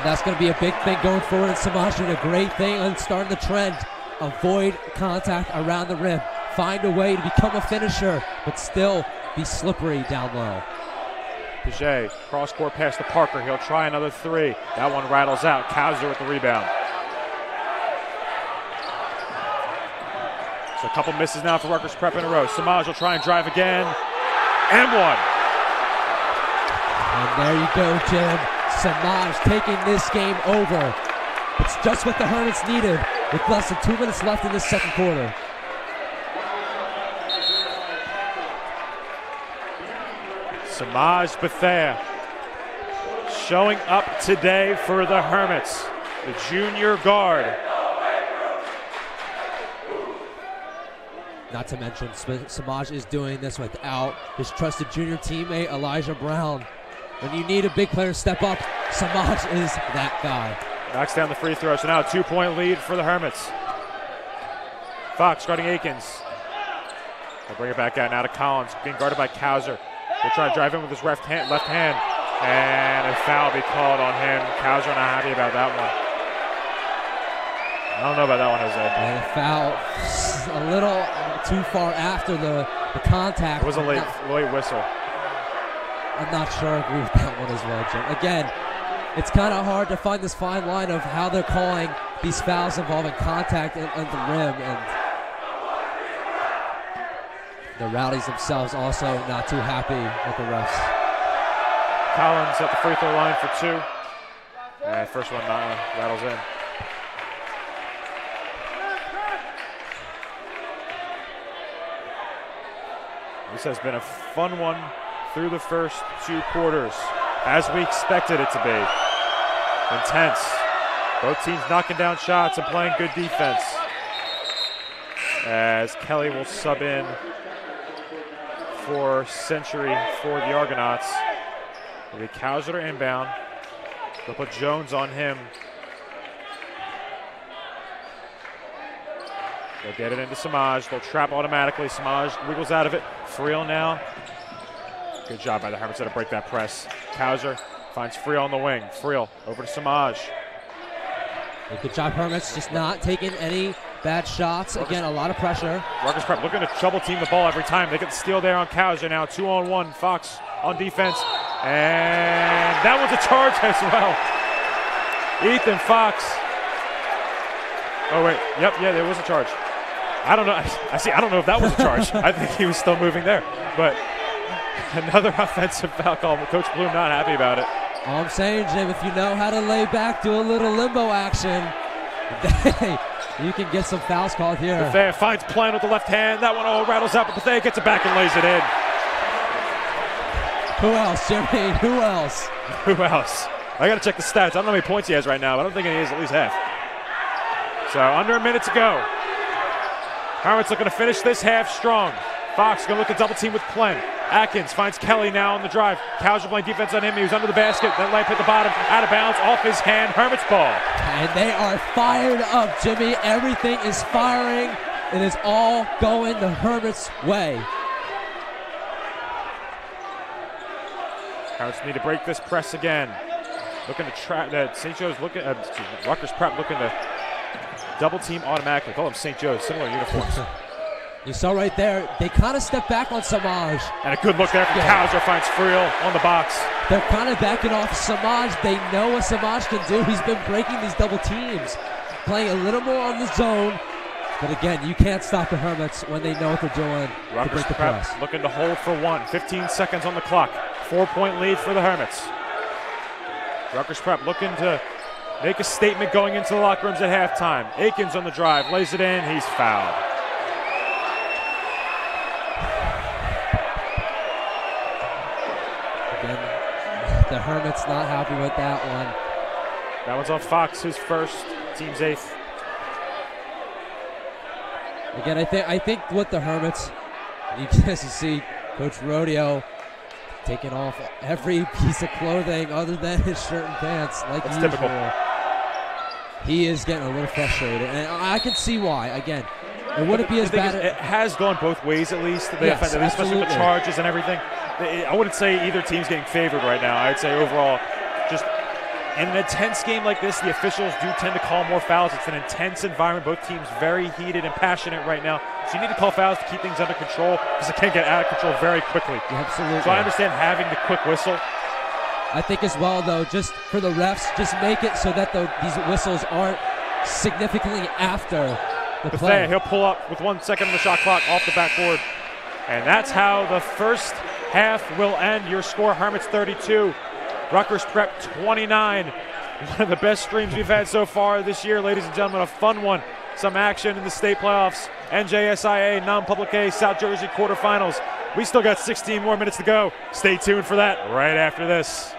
That's going to be a big thing going forward. And Samaj doing a great thing on starting the trend. Avoid contact around the rim. Find a way to become a finisher, but still be slippery down low. Paget, cross-court pass to Parker. He'll try another 3. That one rattles out. Kauser with the rebound. So a couple misses now for Rutgers Prep in a row. Samaj will try and drive again. And one. And there you go, Jim. Samaj taking this game over. It's just what the Hermits needed with less than 2 minutes left in this second quarter. Samaj Bethea showing up today for the Hermits, the junior guard. Not to mention, Samaj is doing this without his trusted junior teammate, Elijah Brown. When you need a big player to step up, Samaj is that guy. Knocks down the free throw, so now a 2-point lead for the Hermits. Fox guarding Akins. They'll bring it back out now to Collins, being guarded by Kauser. He'll try to drive in with his left hand, and a foul be called on him. Kauser not happy about that one. I don't know about that one, Jose. And a foul a little too far after the contact. It was a late whistle. I'm not sure I agree with that one as well, Jim. Again, it's kind of hard to find this fine line of how they're calling these fouls involving contact and the rim. And the Rowdies themselves also not too happy with the refs. Collins at the free throw line for 2. And first one rattles in. This has been a fun one through the first 2 quarters, as we expected it to be. Intense. Both teams knocking down shots and playing good defense. As Kelly will sub in for Century for the Argonauts. It'll be Kauser to inbound. They'll put Jones on him. They'll get it into Samaj. They'll trap automatically. Samaj wiggles out of it. Friel now. Good job by the Hermits to break that press. Kauser finds Friel on the wing. Friel over to Samaj. Good job, Hermits, just not taking any bad shots. Again, a lot of pressure. Rutgers Prep looking to double team the ball every time. They get the steal there on Kauser now. 2-on-1. Fox on defense. And that was a charge as well. Ethan Fox. Oh, wait. Yep, yeah, there was a charge. I don't know. I don't know if that was a charge. I think he was still moving there. But another offensive foul call. Coach Bloom not happy about it. All I'm saying, Jim, if you know how to lay back, do a little limbo action, you can get some fouls called here. Bethea finds Plen with the left hand. That one all rattles out, but Bethea gets it back and lays it in. Who else, Jimmy? Who else? Who else? I got to check the stats. I don't know how many points he has right now, but I don't think he has at least half. So under a minute to go. Hermits looking to finish this half strong. Fox going to look to double team with Plen. Atkins finds Kelly now on the drive. Cowser playing defense on him. He was under the basket. That lamp hit the bottom. Out of bounds. Off his hand. Hermits ball. And they are fired up, Jimmy. Everything is firing. It is all going the Hermits' way. Hermits need to break this press again. Looking to trap. St. Joe's looking. Rutgers prep looking to double team automatically. Call them St. Joe's. Similar uniforms. You saw right there, they kind of stepped back on Samaj. And a good look there from Cowser, finds Friel on the box. They're kind of backing off Samaj. They know what Samaj can do. He's been breaking these double teams, playing a little more on the zone. But again, you can't stop the Hermits when they know what they're doing to break the press. Looking to hold for one. 15 seconds on the clock. 4-point lead for the Hermits. Rutgers Prep looking to make a statement going into the locker rooms at halftime. Akins on the drive, lays it in, he's fouled. The Hermits not happy with that one. That one's on Fox, his first, team's 8th. Again, I think what the Hermits, you guys see Coach Rodeo taking off every piece of clothing other than his shirt and pants, like That's usual. typical. He is getting a little frustrated, and I can see why. Again, it wouldn't be as bad. It has gone both ways, at least. Yes, especially with the charges and everything. I wouldn't say either team's getting favored right now. I'd say overall, just in an intense game like this, the officials do tend to call more fouls. It's an intense environment. Both teams very heated and passionate right now. So you need to call fouls to keep things under control because it can get out of control very quickly. Absolutely. So I understand having the quick whistle. I think as well, though, just for the refs, just make it so that these whistles aren't significantly after the play. He'll pull up with 1 second on the shot clock off the backboard. And that's how the first half will end. Your score, Hermits 32, Rutgers Prep 29. One of the best streams we've had so far this year, ladies and gentlemen. A fun one. Some action in the state playoffs. NJSIA non-public A South Jersey quarterfinals. We still got 16 more minutes to go. Stay tuned for that right after this.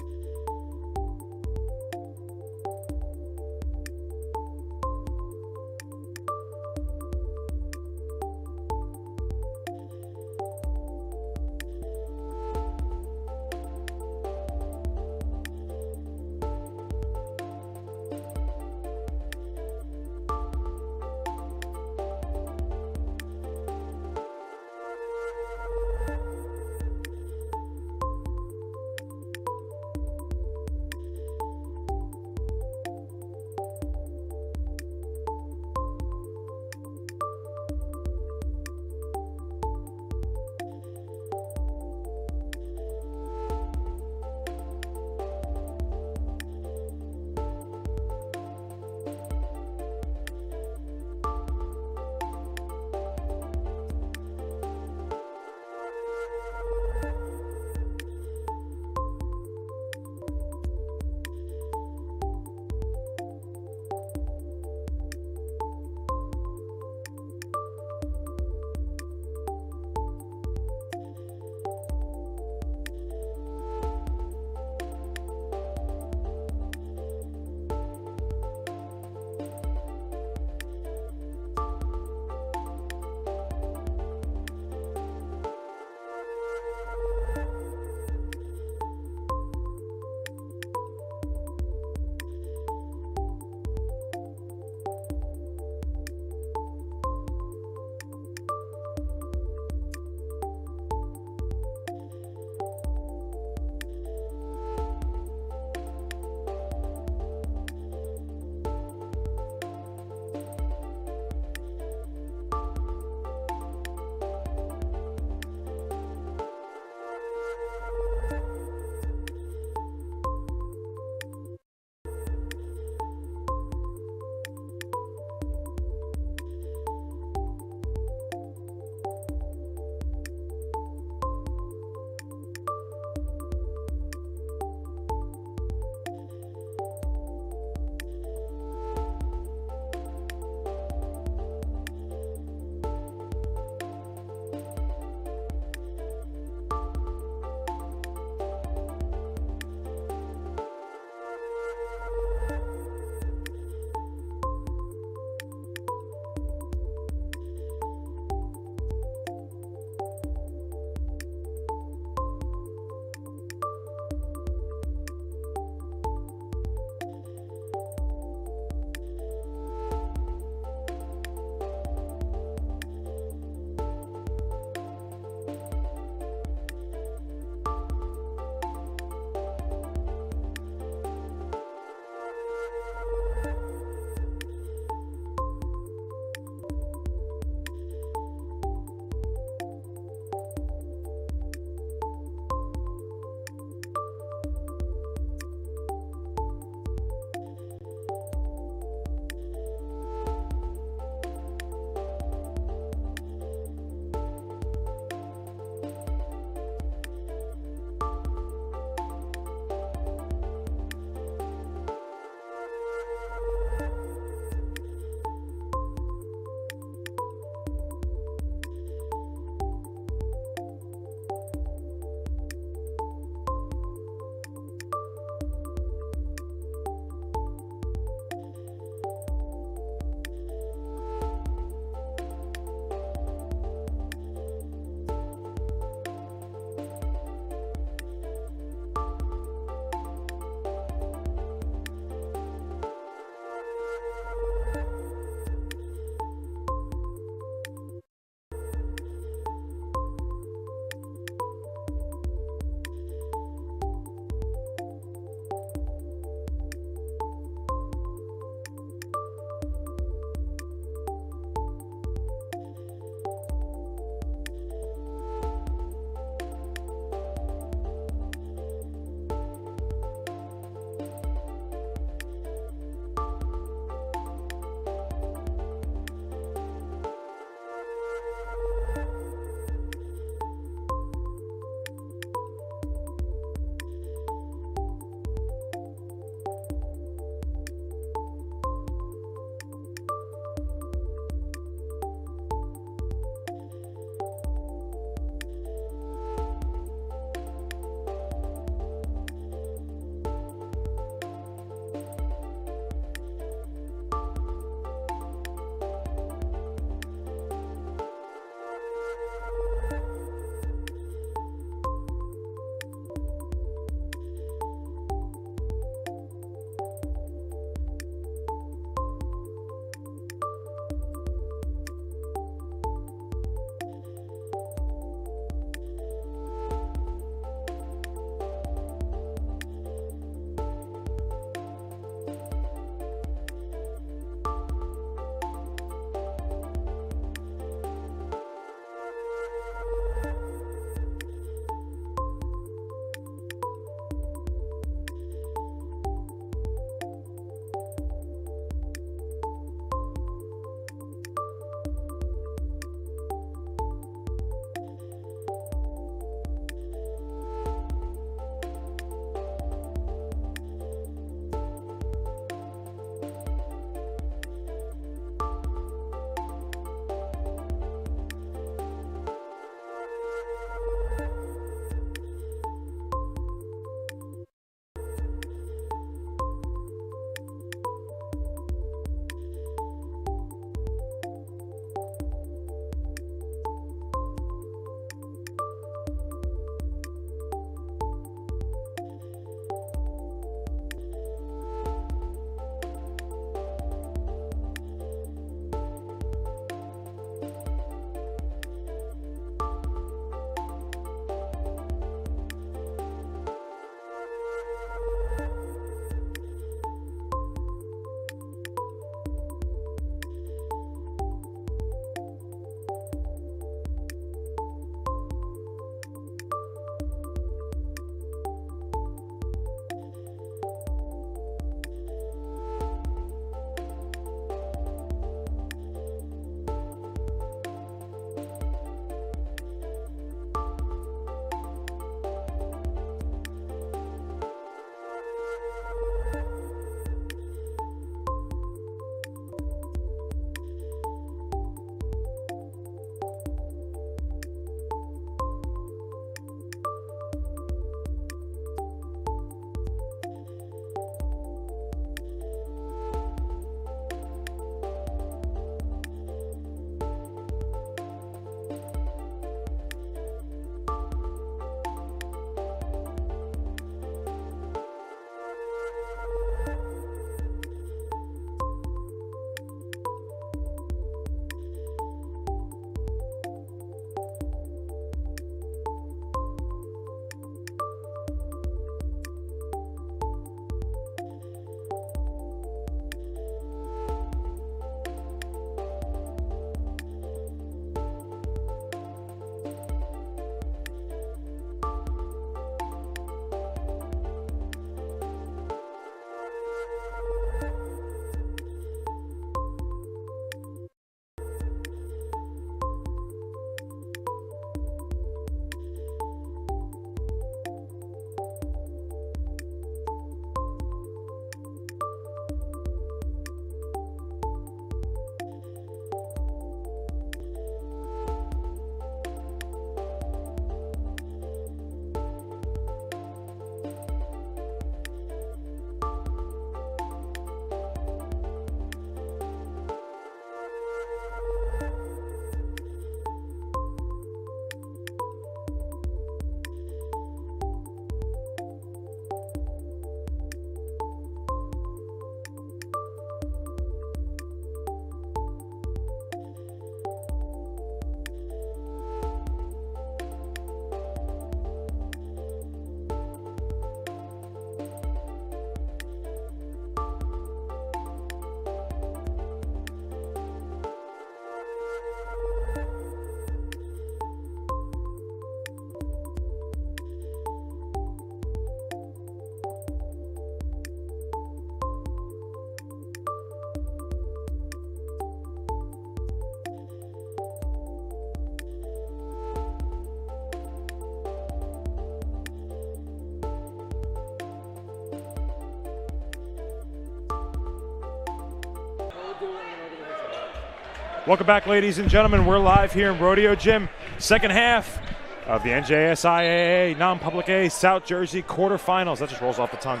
Welcome back, ladies and gentlemen. We're live here in Rodeo Gym. Second half of the NJSIAA non-public A South Jersey quarterfinals. That just rolls off the tongue.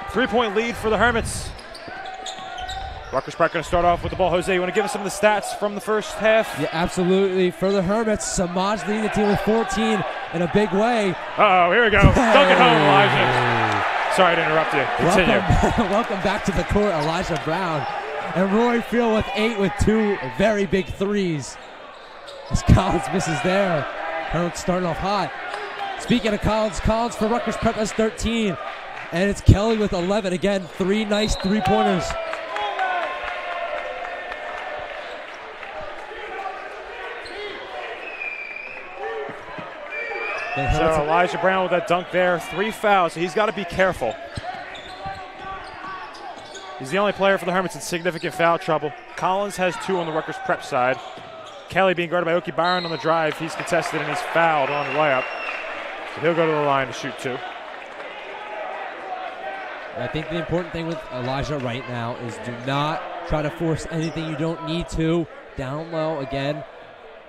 3-point lead for the Hermits. Rutgers Prep going to start off with the ball. Jose, you want to give us some of the stats from the first half? Yeah, absolutely. For the Hermits, Samaj leading the team with 14 in a big way. Uh-oh, here we go. Dunk it home, Elijah. Sorry to interrupt you. Continue. Welcome back to the court, Elijah Brown. And Rory Field with 8 with 2 very big threes. As Collins misses there. Hermits starting off hot. Speaking of Collins for Rutgers Prep has 13. And it's Kelly with 11. Again, 3 nice three-pointers. So Elijah Brown with that dunk there. 3 fouls, so he's got to be careful. He's the only player for the Hermits in significant foul trouble. Collins has 2 on the Rutgers Prep side. Kelly being guarded by Oki Byron on the drive. He's contested and he's fouled on the layup. So he'll go to the line to shoot 2. I think the important thing with Elijah right now is do not try to force anything you don't need to. Down low, again,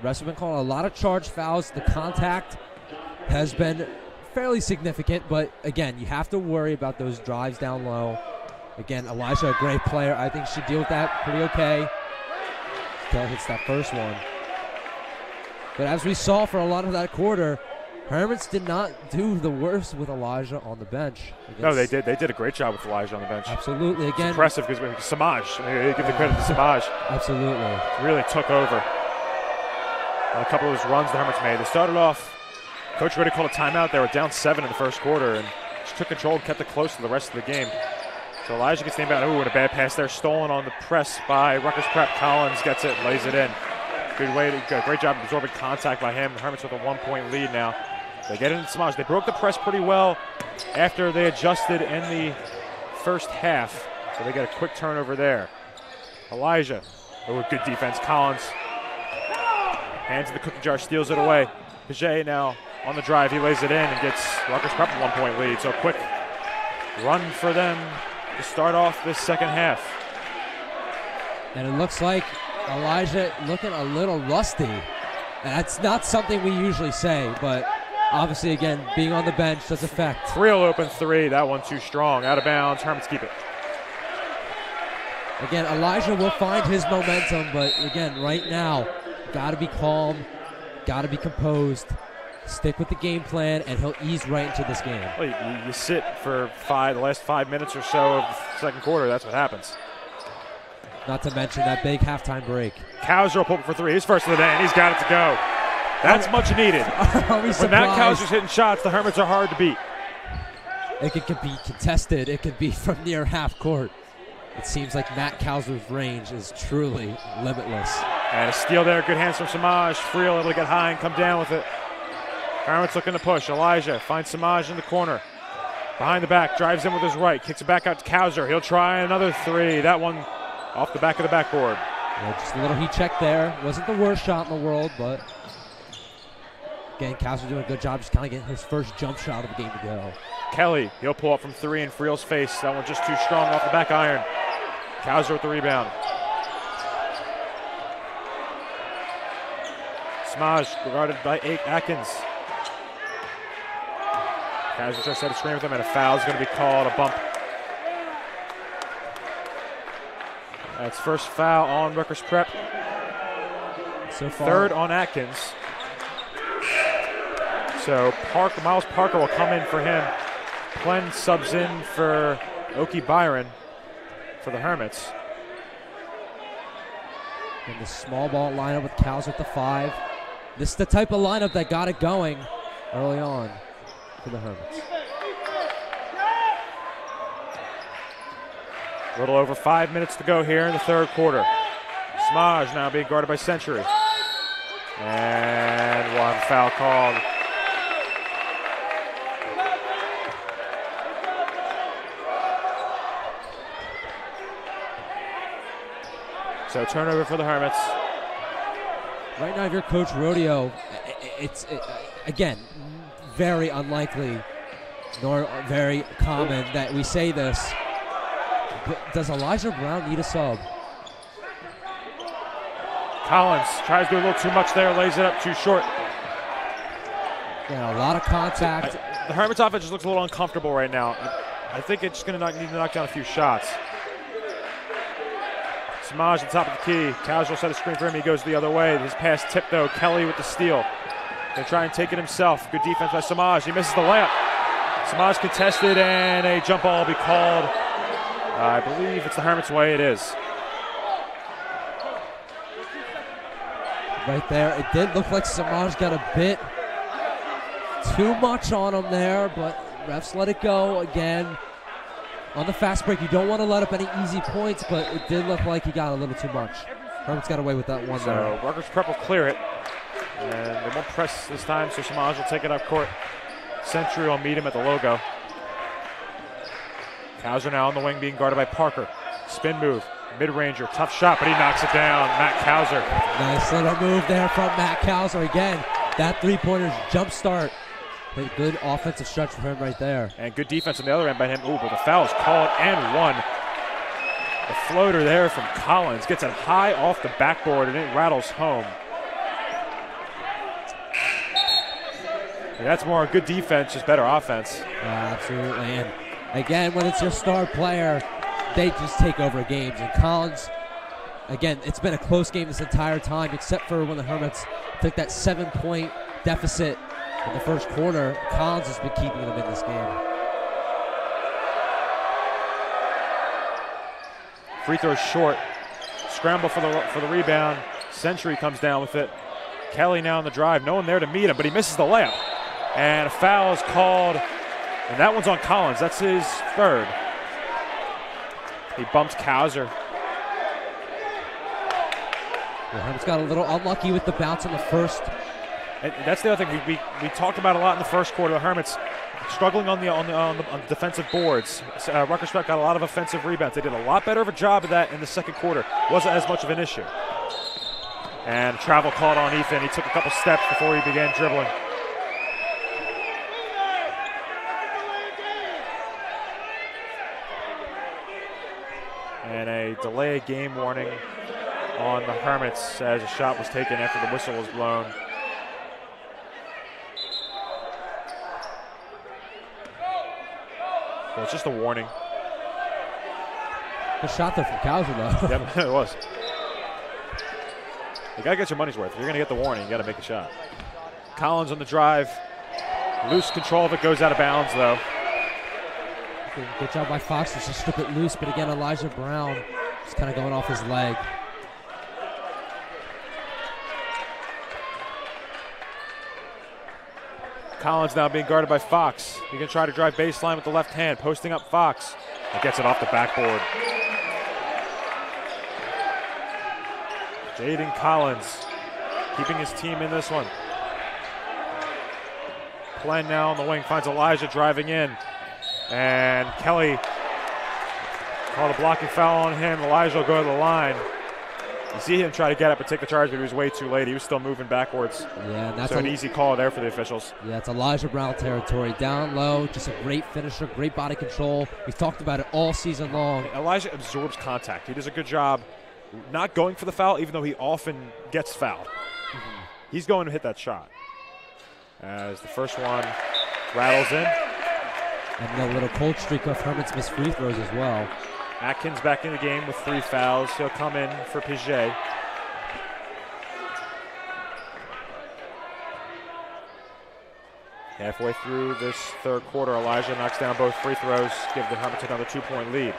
refs have been calling a lot of charge fouls. The contact has been fairly significant, but again, you have to worry about those drives down low. Again, Elijah, a great player. I think should deal with that pretty okay. Kelly hits that first one. But as we saw for a lot of that quarter, Hermits did not do the worst with Elijah on the bench. No, they did. They did a great job with Elijah on the bench. Absolutely. Again, it's impressive because Samaj, they give the credit to Samaj. Absolutely. Really took over on a couple of those runs the Hermits made. They started off, Coach Reddy called a timeout. They were down 7 in the first quarter and just took control and kept it close to the rest of the game. So Elijah gets the inbound. Ooh, and a bad pass there. Stolen on the press by Rutgers Prep. Collins gets it, lays it in. Good way to, great job absorbing contact by him. The Hermits with a 1-point lead now. They get it into Samaj. They broke the press pretty well after they adjusted in the first half. So they get a quick turnover there. Elijah, oh, good defense. Collins, hands in the cookie jar, steals it away. Paget now on the drive. He lays it in and gets Rutgers Prep a 1-point lead. So quick run for them to start off this second half. And it looks like Elijah looking a little rusty. And that's not something we usually say, but obviously, again, being on the bench does affect. Real open 3. That one too strong. Out of bounds. Hermits keep it. Again, Elijah will find his momentum, but again, right now, got to be calm, got to be composed, stick with the game plan, and he'll ease right into this game. Well, you sit for the last 5 minutes or so of the second quarter. That's what happens. Not to mention that big halftime break. Cowser will pull up for 3. He's first of the day, and he's got it to go. That's much needed. When Matt Cowser's hitting shots, the Hermits are hard to beat. It could be contested. It could be from near half court. It seems like Matt Cowser's range is truly limitless. And a steal there. Good hands from Samaj. Friel able to get high and come down with it. Hermits looking to push. Elijah finds Samaj in the corner. Behind the back, drives in with his right. Kicks it back out to Cowser. He'll try another 3. That one off the back of the backboard. Yeah, just a little heat check there. Wasn't the worst shot in the world, but again, Cowser doing a good job just kind of getting his first jump shot of the game to go. Kelly, he'll pull up from 3 in Friel's face. That one just too strong off the back iron. Cowser with the rebound. Samaj guarded by Atkins. Cowser tries to set a screen with him, and a foul is going to be called, a bump. That's first foul on Rutgers Prep. So far. Third on Atkins. So Miles Parker will come in for him. Plen subs in for Oki Byron for the Hermits. And the small ball lineup with Cowser at the 5. This is the type of lineup that got it going early on for the Hermits. A little over 5 minutes to go here in the third quarter. Smaj now being guarded by Century. And one foul called. So turnover for the Hermits. Right now, if you're Coach Rodeo, it's again, very unlikely nor very common that we say this. But does Elijah Brown need a sub? Collins tries to do a little too much there, lays it up too short. Yeah, a lot of contact. The Hermits offense just looks a little uncomfortable right now. I think it's going to need to knock down a few shots. Samaj at the top of the key. Casual set a screen for him. He goes the other way. His pass tipped though. Kelly with the steal. Gonna try and take it himself. Good defense by Samaj. He misses the layup. Samaj contested and a jump ball will be called. I believe it's the Hermits' way. It is. Right there. It did look like Samaj got a bit too much on him there, but refs let it go again. On the fast break, you don't want to let up any easy points, but it did look like he got a little too much. Hermits got away with that one there. So Rutgers Prep will clear it. And they won't press this time, so Samaj will take it up court. Century will meet him at the logo. Kauser now on the wing being guarded by Parker. Spin move, mid-ranger, tough shot, but he knocks it down. Matt Kauser. Nice little move there from Matt Kauser. Again, that three-pointer's jump start. A good offensive stretch for him right there. And good defense on the other end by him. Ooh, but the foul is called and one. The floater there from Collins gets it high off the backboard and it rattles home. Yeah, that's more good defense, just better offense. Absolutely. And again, when it's your star player, they just take over games. And Collins, again, it's been a close game this entire time, except for when the Hermits took that 7-point deficit in the first quarter. Collins has been keeping them in this game. Free throw short. Scramble for the rebound. Century comes down with it. Kelly now on the drive. No one there to meet him, but he misses the layup. And a foul is called, and that one's on Collins. That's his third. He bumps Kauser. The Hermits got a little unlucky with the bounce on the first. And that's the other thing we talked about a lot in the first quarter. The Hermits struggling on the defensive boards. Rutgers Prep got a lot of offensive rebounds. They did a lot better of a job of that in the second quarter. Wasn't as much of an issue. And travel called on Ethan. He took a couple steps before he began dribbling. And a delay game warning on the Hermits as a shot was taken after the whistle was blown. Well, it's just a warning. Good shot there from Kauser, though. Yep, it was. You gotta get your money's worth. If you're gonna get the warning, you gotta make a shot. Collins on the drive. Loose control of it, goes out of bounds though. Good job by Fox to just strip it loose, but again, Elijah Brown is kind of going off his leg. Collins now being guarded by Fox. He can try to drive baseline with the left hand, posting up Fox. He gets it off the backboard. Jaden Collins keeping his team in this one. Plen now on the wing finds Elijah driving in. And Kelly called a blocking foul on him. Elijah will go to the line. You see him try to get up and take the charge, but he was way too late. He was still moving backwards. Yeah, and that's so an easy call there for the officials. Yeah, it's Elijah Brown territory. Down low, just a great finisher, great body control. We've talked about it all season long. Elijah absorbs contact. He does a good job not going for the foul, even though he often gets fouled. He's going to hit that shot. As the first one rattles in. And a little cold streak of Hermits missed free throws as well. Atkins back in the game with 3 fouls. He'll come in for Piget. Halfway through this third quarter, Elijah knocks down both free throws, give the Hermits another 2-point lead.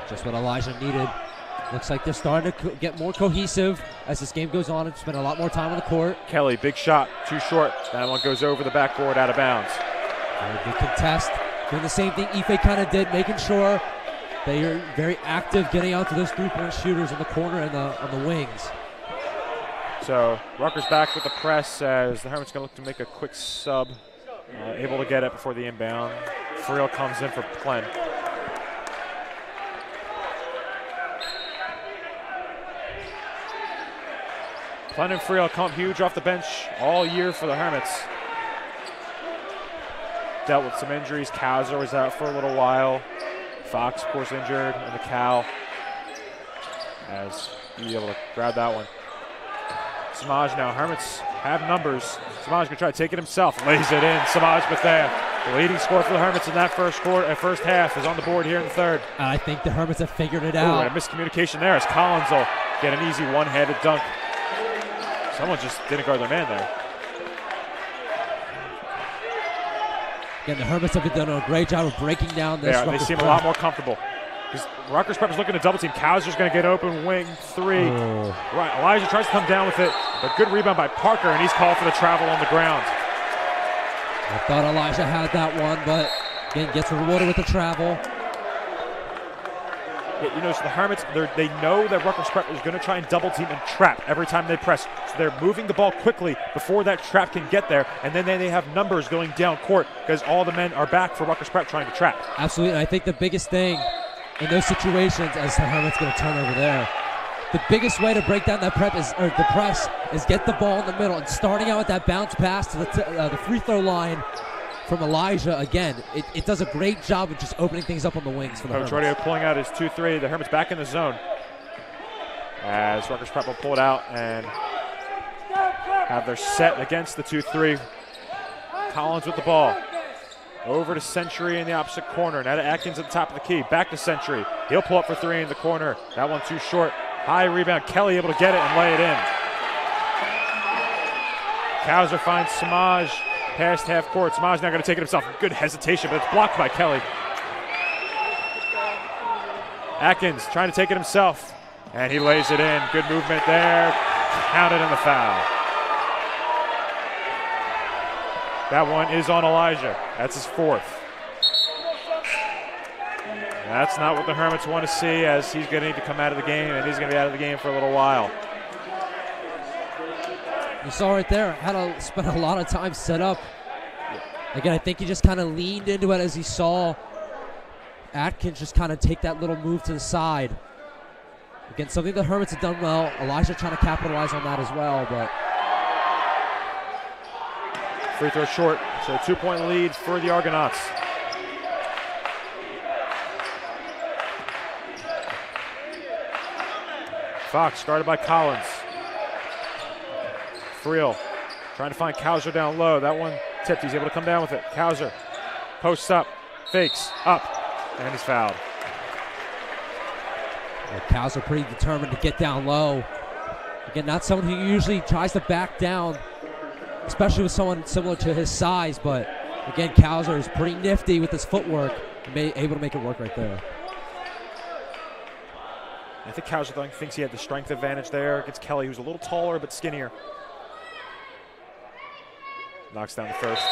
Just what Elijah needed. Looks like they're starting to get more cohesive as this game goes on and spend a lot more time on the court. Kelly, big shot, too short. That one goes over the backboard, out of bounds. Very good contest. Doing the same thing Ife kind of did, making sure they are very active, getting out to those three-point shooters in the corner and on the wings. So Rutgers back with the press as the Hermits going to look to make a quick sub. Able to get it before the inbound. Friel comes in for Plen. Plen and Friel come huge off the bench all year for the Hermits. Dealt with some injuries. Kauser was out for a little while. Fox, of course, injured, and the Cal as be able to grab that one. Samaj now. Hermits have numbers. Samaj gonna try to take it himself. Lays it in. Samaj Bethea. The leading score for the Hermits in that first half is on the board here in the third. I think the Hermits have figured it Ooh, out. and a miscommunication there as Collins will get an easy one-handed dunk. Someone just didn't guard their man there. Again, the Hermits have been doing a great job of breaking down this. They seem a lot more comfortable. Because Rutgers Prep is looking to double team. Kauser's going to get open, wing three. Oh. Right, Elijah tries to come down with it, but good rebound by Parker, and he's called for the travel on the ground. I thought Elijah had that one, but again, gets rewarded with the travel. Yeah, you know, so the Hermits, they know that Rutgers Prep is going to try and double team and trap every time they press. So they're moving the ball quickly before that trap can get there, and then they have numbers going down court because all the men are back for Rutgers Prep trying to trap. Absolutely, and I think the biggest thing in those situations, as the Hermits going to turn over there, the biggest way to break down that the press is get the ball in the middle and starting out with that bounce pass to the free throw line from Elijah. Again, it does a great job of just opening things up on the wings for the Coach Hermits. Rodeo pulling out his 2-3. The Hermits back in the zone as Rutgers Prep will pull it out and have their set against the 2-3. Collins with the ball. Over to Century in the opposite corner. Now to Atkins at the top of the key. Back to Century. He'll pull up for three in the corner. That one too short. High rebound. Kelly able to get it and lay it in. Kauser finds Samaj past half court. Samaj now going to take it himself. Good hesitation, but it's blocked by Kelly. Atkins trying to take it himself, and he lays it in. Good movement there. Counted in the foul. That one is on Elijah. That's his fourth. That's not what the Hermits want to see, as he's going to need to come out of the game, and he's going to be out of the game for a little while. You saw right there, had to spend a lot of time set up. Again, I think he just kind of leaned into it as he saw Atkins just kind of take that little move to the side. Again, something the Hermits have done well. Elijah trying to capitalize on that as well, but free throw short, so a 2-point lead for the Argonauts. Fox guarded by Collins. Friel trying to find Kauser down low. That one tipped. He's able to come down with it. Kauser posts up, fakes, up, and he's fouled. well, Kauser pretty determined to get down low. Again, not someone who usually tries to back down, especially with someone similar to his size, but again, Kauser is pretty nifty with his footwork, able to make it work right there. I think Kauser thinks he had the strength advantage there against Kelly, who's a little taller but skinnier. Knocks down the first.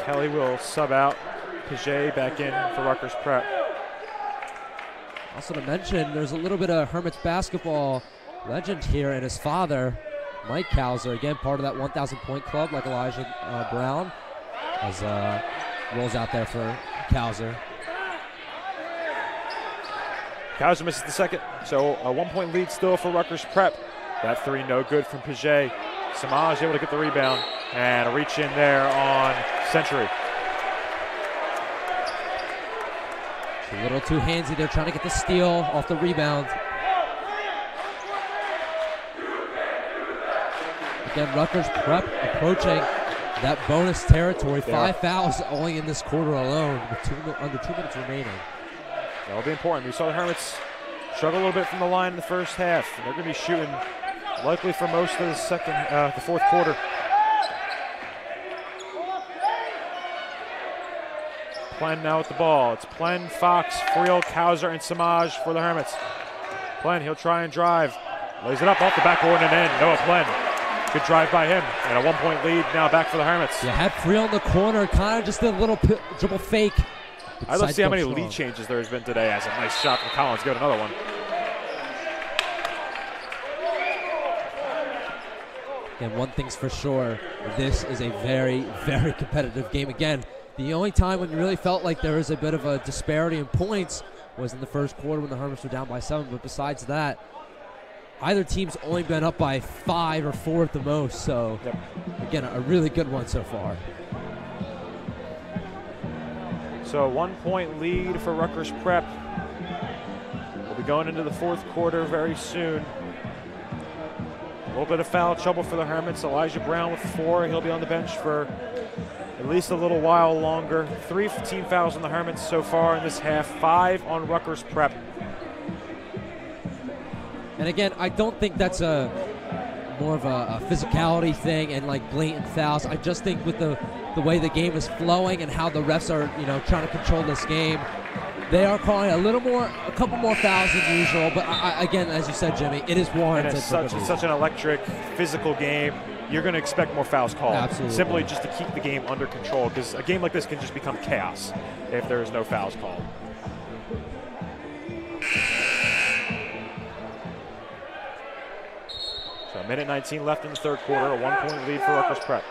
Kelly will sub out. Paget back in for Rutgers Prep. Also to mention, there's a little bit of Hermits basketball legend here, and his father, Mike Kauser, again part of that 1,000-point club like Elijah Brown, as rolls out there for Kauser. Kauser misses the second, so a 1-point lead still for Rutgers Prep. That three no good from Paget. Samaj able to get the rebound and a reach in there on Century. A little too handsy there, trying to get the steal off the rebound. Again, Rutgers Prep approaching that bonus territory. 5 fouls only in this quarter alone, with under 2 minutes remaining. That'll be important. We saw the Hermits struggle a little bit from the line in the first half, and they're going to be shooting likely for most of the fourth quarter. Plen now with the ball. It's Plen, Fox, Friel, Kauser, and Samaj for the Hermits. Plen, he'll try and drive. Lays it up off the backboard and in. Noah Plen. Good drive by him. And a 1-point lead now back for the Hermits. Yeah, had Friel in the corner, kind of just a little dribble fake. I'd love to see how many lead changes there has been today. As a nice shot from Collins. Got another one. And one thing's for sure, this is a very, very competitive game. Again, the only time when you really felt like there was a bit of a disparity in points was in the first quarter when the Hermits were down by 7. But besides that, either team's only been up by 5 or 4 at the most. So, again, a really good one so far. So a 1-point lead for Rutgers Prep. Will be going into the fourth quarter very soon. A little bit of foul trouble for the Hermits. Elijah Brown with 4. He'll be on the bench for at least a little while longer. 3 team fouls on the Hermits so far in this half. 5 on Rutgers Prep. And again, I don't think that's more of a physicality thing and like blatant fouls. I just think with the way the game is flowing and how the refs are, trying to control this game, they are calling a couple more fouls than usual. But again, as you said, Jimmy, it is warranted. And it's such an electric, physical game. You're going to expect more fouls called. Absolutely. Simply just to keep the game under control, because a game like this can just become chaos if there's no fouls called. So 1:19 left in the third quarter, a 1-point lead for Rutgers Prep.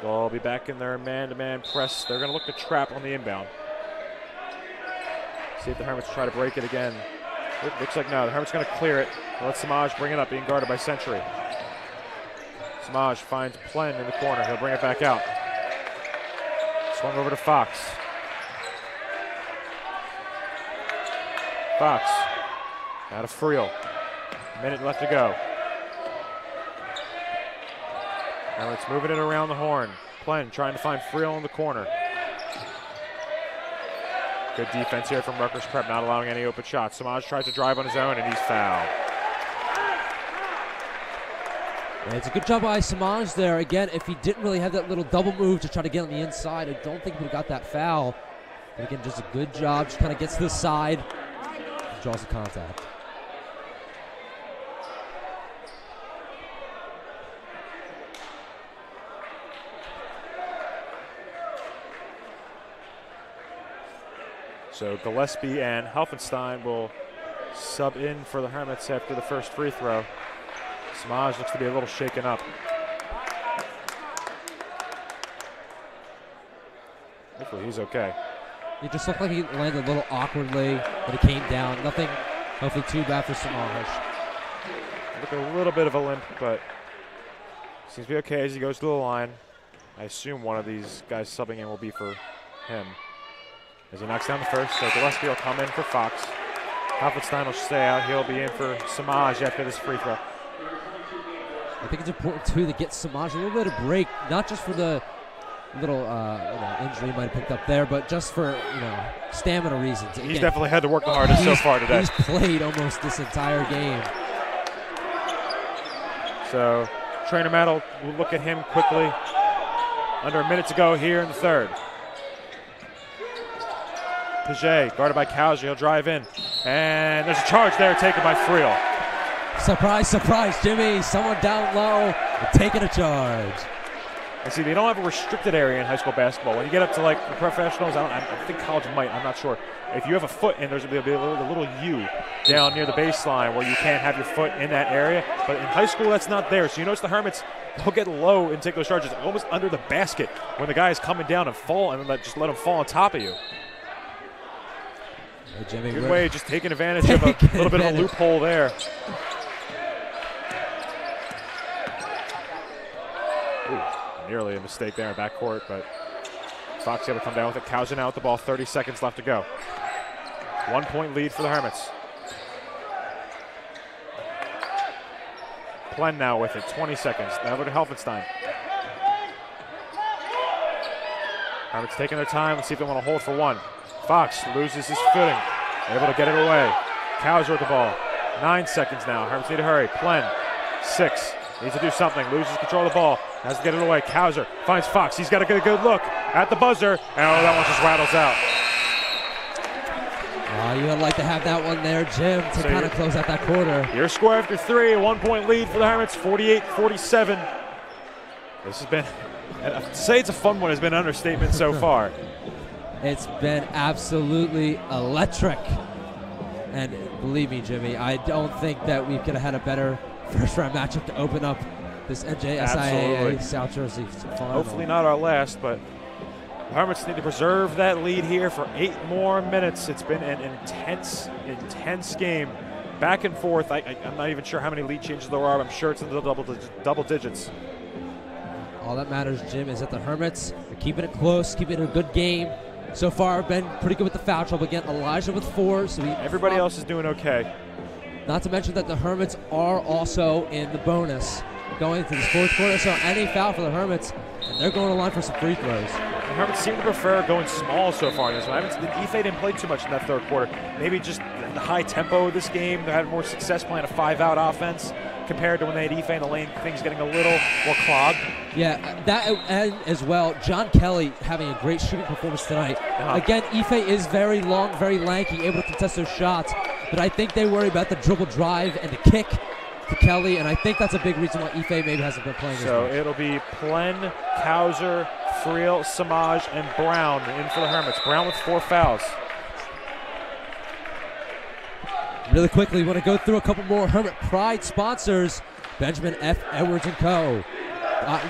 They'll be back in their man-to-man press. They're going to look to trap on the inbound. See if the Hermits try to break it again. It looks like no. The Hermits going to clear it. Let Samaj bring it up, being guarded by Century. Samaj finds Plen in the corner. He'll bring it back out. Swung over to Fox. Fox out of Friel. Minute left to go. Hermits moving it around the horn. Plen trying to find Friel in the corner. Good defense here from Rutgers Prep, not allowing any open shots. Samaj tries to drive on his own, and he's fouled. Yeah, it's a good job by Samaj there. Again, if he didn't really have that little double move to try to get on the inside, I don't think he would have got that foul. But again, just a good job. Just kind of gets to the side, draws the contact. So Gillespie and Helfenstein will sub in for the Hermits after the first free throw. Samaj looks to be a little shaken up. Hopefully he's okay. It just looked like he landed a little awkwardly, but it came down. Nothing, hopefully too bad for Samaj. Look at a little bit of a limp, but seems to be okay as he goes to the line. I assume one of these guys subbing in will be for him. As he knocks down the first, so Gillespie will come in for Fox. Helfenstein will stay out. He'll be in for Samaj after this free throw. I think it's important, too, to get Samaj a little bit of break, not just for the little injury he might have picked up there, but just for, stamina reasons. Again, he's definitely had to work the hardest so far today. He's played almost this entire game. So Trainer Matt will look at him quickly. Under a minute to go here in the third. Paget, guarded by Cowser, he'll drive in. And there's a charge there taken by Friel. Surprise, surprise, Jimmy. Someone down low taking a charge. And see, they don't have a restricted area in high school basketball. When you get up to like the professionals, I think college might, I'm not sure. If you have a foot in, there's a little U down near the baseline where you can't have your foot in that area. But in high school, that's not there. So you notice the Hermits, they'll get low and take those charges almost under the basket when the guy is coming down and fall, and then just let him fall on top of you. Hey, Jimmy, good way, just taking advantage of a little bit of a loophole there. Ooh, nearly a mistake there in backcourt, but Fox able to come down with it. Cowser now with the ball, 30 seconds left to go. 1-point lead for the Hermits. Plen now with it, 20 seconds. Now over to Helfenstein. Hermits taking their time. Let's see if they want to hold for one. Fox loses his footing, able to get it away. Cowser with the ball. 9 seconds now. Hermits need to hurry. Plen, 6. Needs to do something. Loses control of the ball. Has to get it away. Cowser finds Fox. He's got to get a good look at the buzzer. And that one just rattles out. You'd like to have that one there, Jim, to kind of close out that quarter. Your score after 3, a 1-point lead for the Hermits, 48-47. This has been, to say it's a fun one has been an understatement so far. It's been absolutely electric. And believe me, Jimmy, I don't think that we could have had a better first-round matchup to open up this NJSIAA South Jersey final. Hopefully not our last, but the Hermits need to preserve that lead here for 8 more minutes. It's been an intense game. Back and forth. I'm not even sure how many lead changes there are. I'm sure it's in the double digits. All that matters, Jim, is that the Hermits are keeping it close, keeping it a good game. so far been pretty good with the foul trouble. Again, Elijah with 4. So everybody else is doing okay. Not to mention that the Hermits are also in the bonus going into this fourth quarter. So any foul for the Hermits, and they're going to line for some free throws. The Hermits seem to prefer going small so far in this one. Ife didn't play too much in that third quarter. Maybe just the high tempo of this game. They had more success playing a 5-out offense compared to when they had Ife in the lane, things getting a little more clogged. Yeah, that and as well, John Kelly having a great shooting performance tonight. Again, Ife is very long, very lanky, able to contest those shots, but I think they worry about the dribble drive and the kick to Kelly, and I think that's a big reason why Ife maybe hasn't been playing so as much. It'll be Plen, Kauser, Friel, Samaj, and Brown in for the Hermits. Brown with 4 fouls. Really quickly, we want to go through a couple more Hermit Pride sponsors. Benjamin F. Edwards & Co.,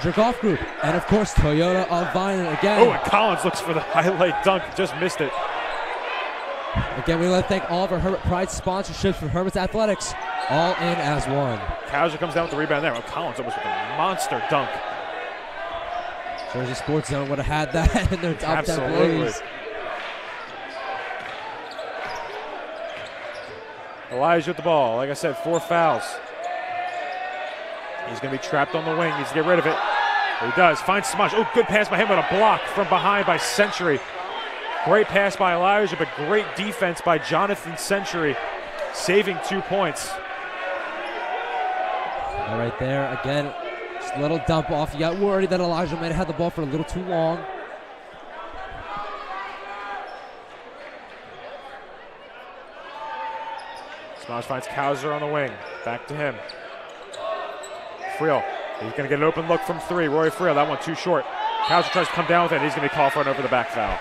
your golf group, and of course Toyota of Vineland again. Oh, and Collins looks for the highlight dunk, just missed it. Again, we want to thank all of our Hermit Pride sponsorships for Hermits Athletics, all in as one. Kauser comes down with the rebound there. Oh, Collins almost with a monster dunk. Jersey Sports Zone would have had that in their top 10 plays. Elijah with the ball. Like I said, 4 fouls. He's going to be trapped on the wing. Needs to get rid of it. He does. Finds Smash. Oh, good pass by him, but a block from behind by Century. Great pass by Elijah, but great defense by Jonathan Century, saving 2 points. All right there. Again, just a little dump off. You got worried that Elijah might have had the ball for a little too long. Smash finds Kauser on the wing. Back to him. Friel. He's going to get an open look from 3. Rory Friel. That one too short. Kauser tries to come down with it. He's going to be called for an over-the-back foul.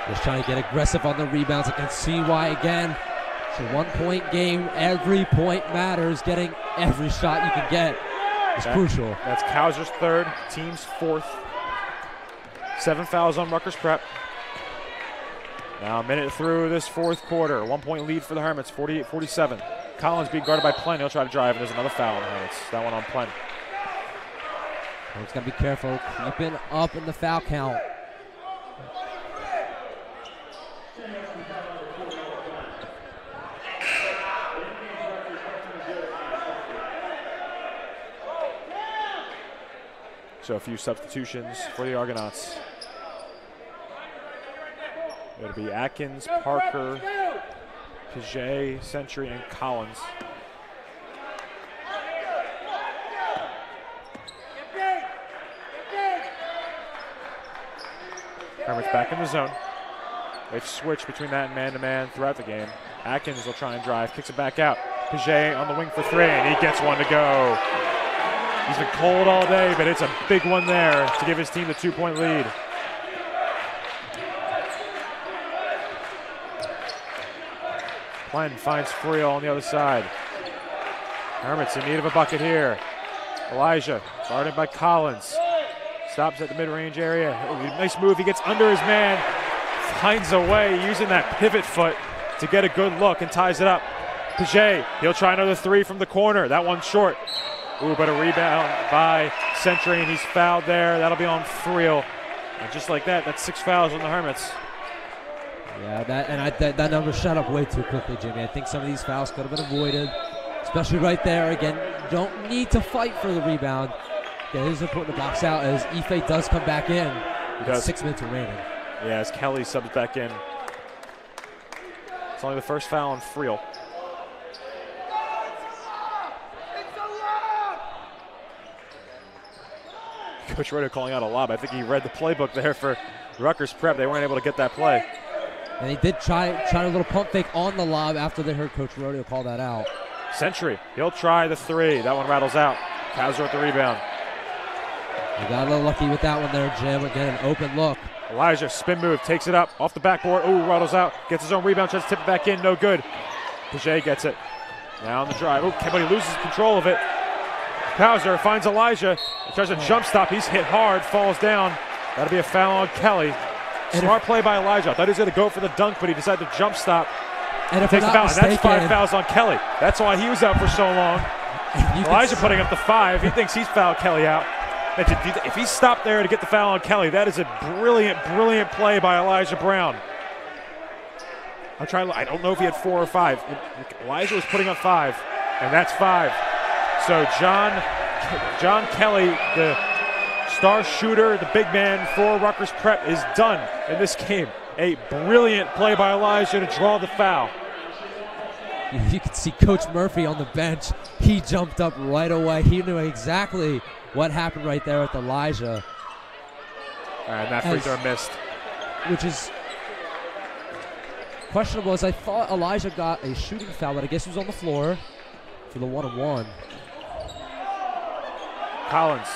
Just trying to get aggressive on the rebounds against CY again. It's a 1-point game. Every point matters. Getting every shot you can get is crucial. That's Kauser's 3rd, team's 4th. 7 fouls on Rutgers Prep. Now a minute through this 4th quarter. 1-point lead for the Hermits, 48-47. Collins being guarded by Plen. He'll try to drive, and there's another foul on the Hermits. That one on Plen. He's got to be careful. Keeping up in the foul count. So a few substitutions for the Argonauts. It'll be Atkins, Parker, Paget, Century, and Collins. Hermits back in the zone. They've switched between that and man-to-man throughout the game. Atkins will try and drive, kicks it back out. Paget on the wing for 3, and he gets one to go. He's been cold all day, but it's a big one there to give his team the 2-point lead. Plen finds Friel on the other side. Hermits in need of a bucket here. Elijah, guarded by Collins. Stops at the mid-range area. Oh, nice move. He gets under his man. Finds a way using that pivot foot to get a good look and ties it up. Paget, he'll try another 3 from the corner. That one's short. Ooh, but a rebound by Century, and he's fouled there. That'll be on Friel. And just like that, that's 6 fouls on the Hermits. Yeah, that number shot up way too quickly, Jimmy. I think some of these fouls could have been avoided, especially right there. Again, don't need to fight for the rebound. Yeah, it is important to box out as Ife does come back in. He does. 6 minutes remaining. Yeah, as Kelly subs back in. It's only the first foul on Friel. Coach Roto calling out a lob. I think he read the playbook there for Rutgers Prep. They weren't able to get that play. And they did try a little pump fake on the lob after they heard Coach Rodeo call that out. Century, he'll try the 3. That one rattles out. Kauser with the rebound. You got a little lucky with that one there, Jim. Again, an open look. Elijah, spin move, takes it up, off the backboard. Ooh, rattles out, gets his own rebound, tries to tip it back in, no good. Paget gets it. Now on the drive. Oh, but he loses control of it. Kauser finds Elijah, tries a jump stop. He's hit hard, falls down. That'll be a foul on Kelly. Smart play by Elijah. I thought he was going to go for the dunk, but he decided to jump stop. And if takes the foul. And that's 5 fouls on Kelly. That's why he was out for so long. Elijah putting up the 5. He thinks he's fouled Kelly out. If he stopped there to get the foul on Kelly, that is a brilliant, brilliant play by Elijah Brown. I don't know if he had 4 or 5. Elijah was putting up 5, and that's 5. So John Kelly, the star shooter, the big man for Rutgers Prep, is done in this game. A brilliant play by Elijah to draw the foul. You can see Coach Murphy on the bench. He jumped up right away. He knew exactly what happened right there with Elijah. And that free throw missed. Which is questionable, as I thought Elijah got a shooting foul, but I guess he was on the floor for the 1-on-1. Collins,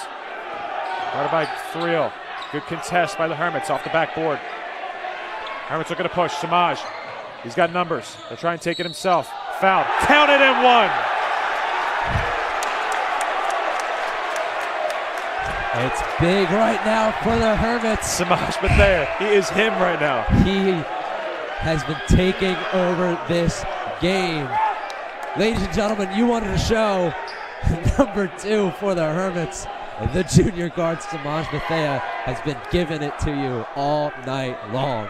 guarded by Thriel. Good contest by the Hermits off the backboard. Hermits looking to push. Samaj, he's got numbers. They'll try and take it himself. Foul, counted and 1. It's big right now for the Hermits. Samaj Bethea, he is him right now. He has been taking over this game. Ladies and gentlemen, you wanted to show number 2 for the Hermits. The junior guard, Samaj Bethea, has been giving it to you all night long.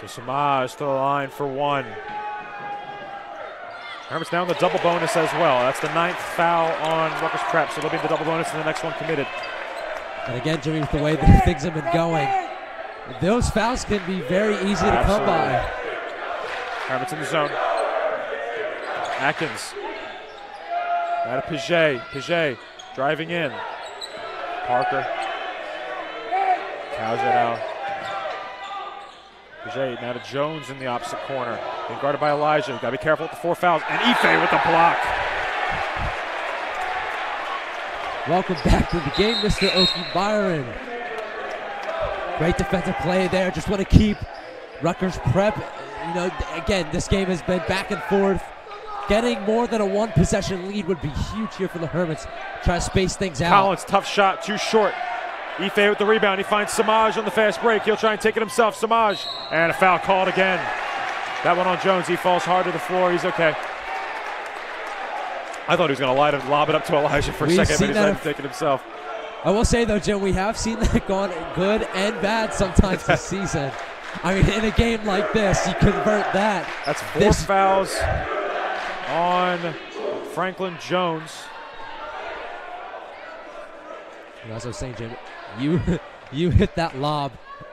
So Samaj to the line for 1. Hermits now in the double bonus as well. That's the 9th foul on Rutgers Prep, so they'll be in the double bonus and the next one committed. And again, Jimmy, with the way that things have been going, those fouls can be very easy to come by. Hermits in the zone. Atkins. Out of Paget. Paget driving in. Parker. Cows it out. Paget now to Jones in the opposite corner. Being guarded by Elijah. Got to be careful with the 4 fouls. And Ife with the block. Welcome back to the game, Mr. Oki Byron. Great defensive play there. Just want to keep Rutgers Prep. You know, again, this game has been back and forth. Getting more than a 1-possession lead would be huge here for the Hermits. Try to space things out. Collins, tough shot, too short. Ife with the rebound. He finds Samaj on the fast break. He'll try and take it himself. Samaj. And a foul called again. That one on Jones. He falls hard to the floor. He's okay. I thought he was going to lob it up to Elijah for a second, but he's let him take it himself. I will say, though, Jim, we have seen that gone good and bad sometimes this season. I mean, in a game like this, you convert that. That's 4 fouls on Franklin Jones. And as I was saying, Jim, you hit that lob,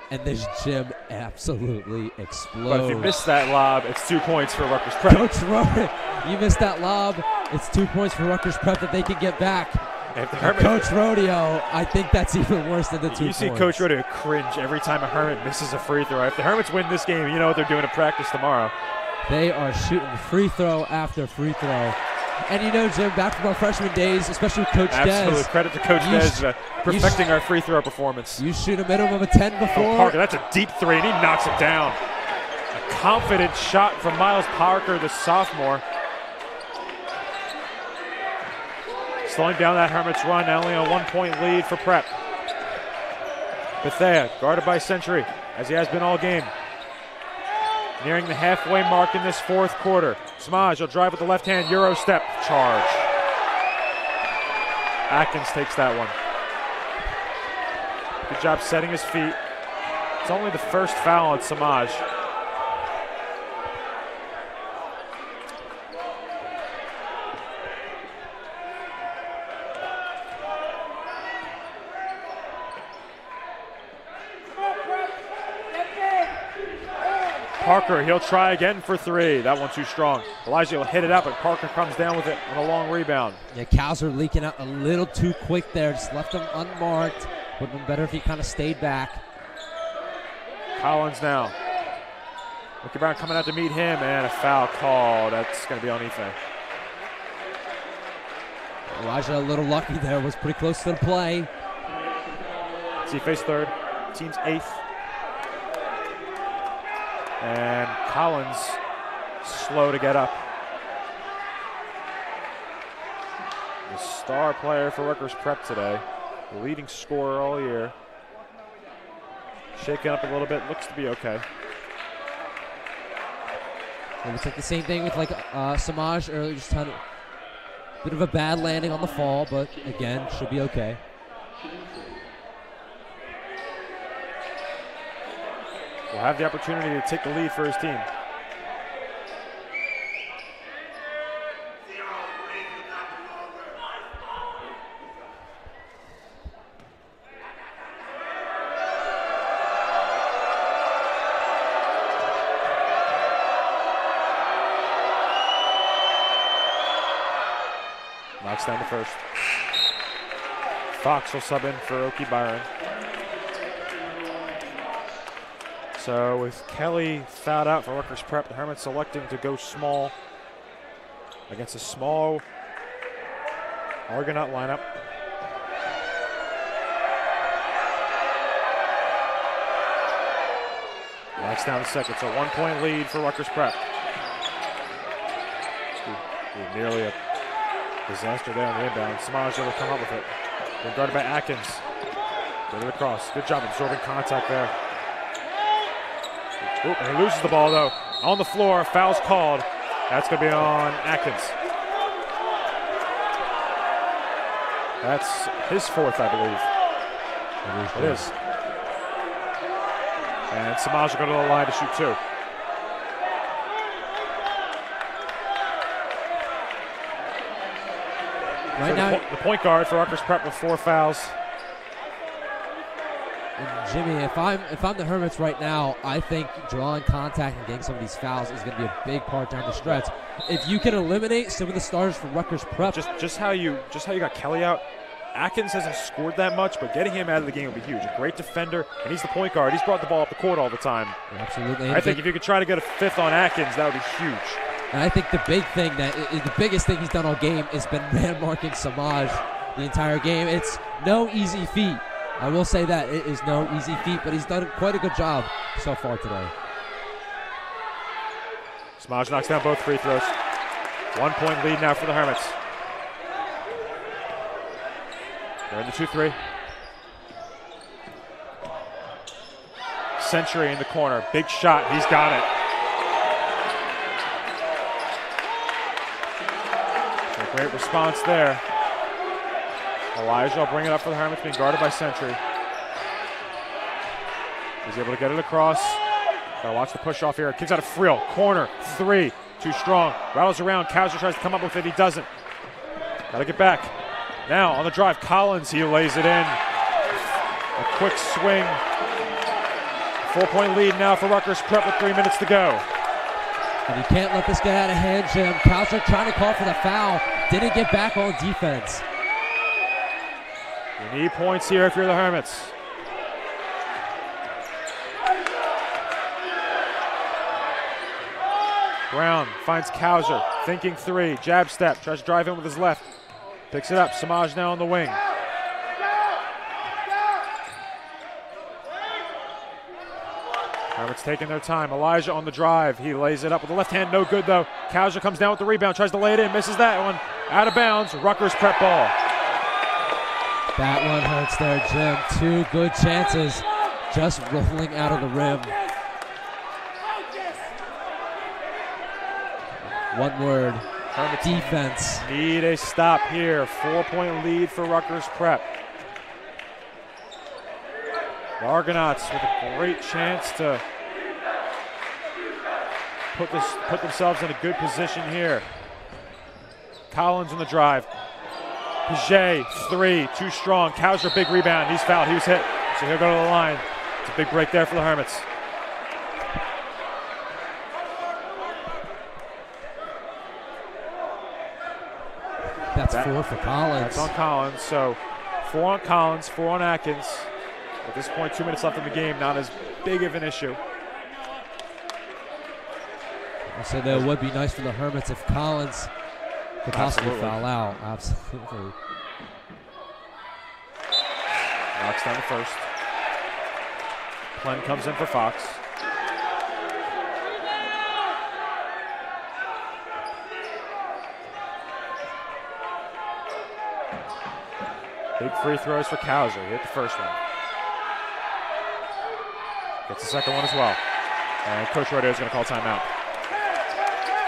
and this gym absolutely explodes. But if you miss that lob, it's 2 points for Rutgers Prep. Coach Roden, you missed that lob. It's 2 points for Rutgers Prep that they can get back. Coach Rodeo, I think that's even worse than the 2 points. You see Coach Rodeo cringe every time a Hermit misses a free throw. If the Hermits win this game, you know what they're doing in practice tomorrow. They are shooting free throw after free throw. And you know, Jim, back from our freshman days, especially with Coach Absolutely. Des. Credit to Coach Des perfecting our free throw performance. You shoot a minimum of 10 before. Oh, Parker, that's a deep 3, and he knocks it down. A confident shot from Miles Parker, the sophomore. Slowing down that Hermits run, only a 1-point lead for Prep. Bethea, guarded by Century, as he has been all game. Nearing the halfway mark in this 4th quarter. Samaj will drive with the left hand, Euro step, charge. Atkins takes that one. Good job setting his feet. It's only the 1st foul on Samaj. Parker, he'll try again for 3. That one too strong. Elijah will hit it out, but Parker comes down with it on a long rebound. Yeah, cows are leaking out a little too quick there. Just left him unmarked. Would have been better if he kind of stayed back. Collins now. Ricky Brown coming out to meet him, and a foul call. That's going to be on Ife. Elijah a little lucky there. Was pretty close to the play. It's Ife's 3rd. Team's 8th. And Collins slow to get up. The star player for Rutgers Prep today. The leading scorer all year. Shaking up a little bit, looks to be okay. It looks like the same thing with like Samaj earlier, just Bit of a bad landing on the fall, but again, should be okay. Will have the opportunity to take the lead for his team. Knocks down the first. Fox will sub in for Oki Byron. So with Kelly fouled out for Rutgers Prep, the Hermits selecting to go small against a small Argonaut lineup. Knocks down the second. It's a 1-point lead for Rutgers Prep. Nearly a disaster there on the inbound. Samaj will come up with it. Been guarded by Atkins. Get it across. Good job absorbing contact there. Oop, and he loses the ball though. On the floor, foul's called. That's going to be on Atkins. That's his fourth, I believe. It is. And Samaj will go to the line to shoot two. Right so now, the point guard for Rutgers Prep with 4 fouls. And Jimmy, if I'm the Hermits right now, I think drawing contact and getting some of these fouls is going to be a big part down the stretch. If you can eliminate some of the starters from Rutgers Prep, just how you got Kelly out. Atkins hasn't scored that much, but getting him out of the game would be huge. A great defender, and he's the point guard. He's brought the ball up the court all the time. Absolutely. I think if you could try to get a fifth on Atkins, that would be huge. And I think the biggest thing he's done all game has been man marking Samaj the entire game. It's no easy feat. I will say that it is no easy feat, but he's done quite a good job so far today. Samaj knocks down both free throws. 1-point lead now for the Hermits. They're in the 2-3. Century in the corner. Big shot. He's got it. So great response there. Elijah will bring it up for the Hermits, being guarded by Century. He's able to get it across. Gotta watch the push off here. Kicks out of Friel. Corner. 3. Too strong. Rattles around. Kauser tries to come up with it. He doesn't. Gotta get back. Now on the drive, Collins, he lays it in. A quick swing. 4-point lead now for Rutgers Prep with 3 minutes to go. And you can't let this get out of hand, Jim. Kauser trying to call for the foul. Didn't get back on defense. You need points here if you're the Hermits. Brown finds Kauser, thinking 3. Jab step, tries to drive in with his left. Picks it up, Samaj now on the wing. Hermits taking their time. Elijah on the drive. He lays it up with the left hand, no good though. Kauser comes down with the rebound, tries to lay it in, misses that one. Out of bounds, Rutgers Prep ball. That one hurts there, Jim. 2 good chances, just rolling out of the rim. One word. Hermits defense. Need a stop here. 4-point lead for Rutgers Prep. The Argonauts with a great chance to put themselves in a good position here. Collins on the drive. Paget, 3, too strong. Kauser, big rebound. He's fouled. He was hit. So he'll go to the line. It's a big break there for the Hermits. That's 4 for Collins. That's on Collins. So 4 on Collins, 4 on Atkins. At this point, 2 minutes left in the game. Not as big of an issue. I said that it would be nice for the Hermits if Collins could possibly foul out. Absolutely. Knocks down the first. Plen comes in for Fox. Big free throws for Kauser. He hit the first one. Gets the second one as well. And Coach Rodeo is going to call timeout.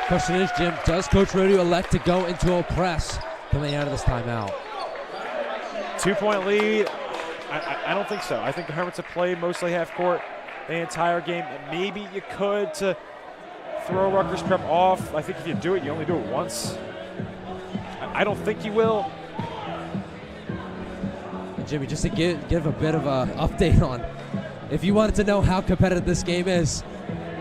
Question is, Jim, does Coach Rodeo elect to go into a press coming out of this timeout? 2-point lead. I don't think so. I think the Hermits have played mostly half court the entire game. Maybe you could to throw Rutgers Prep off. I think if you do it, you only do it once. I don't think you will. And Jimmy, just to give a bit of an update on, if you wanted to know how competitive this game is,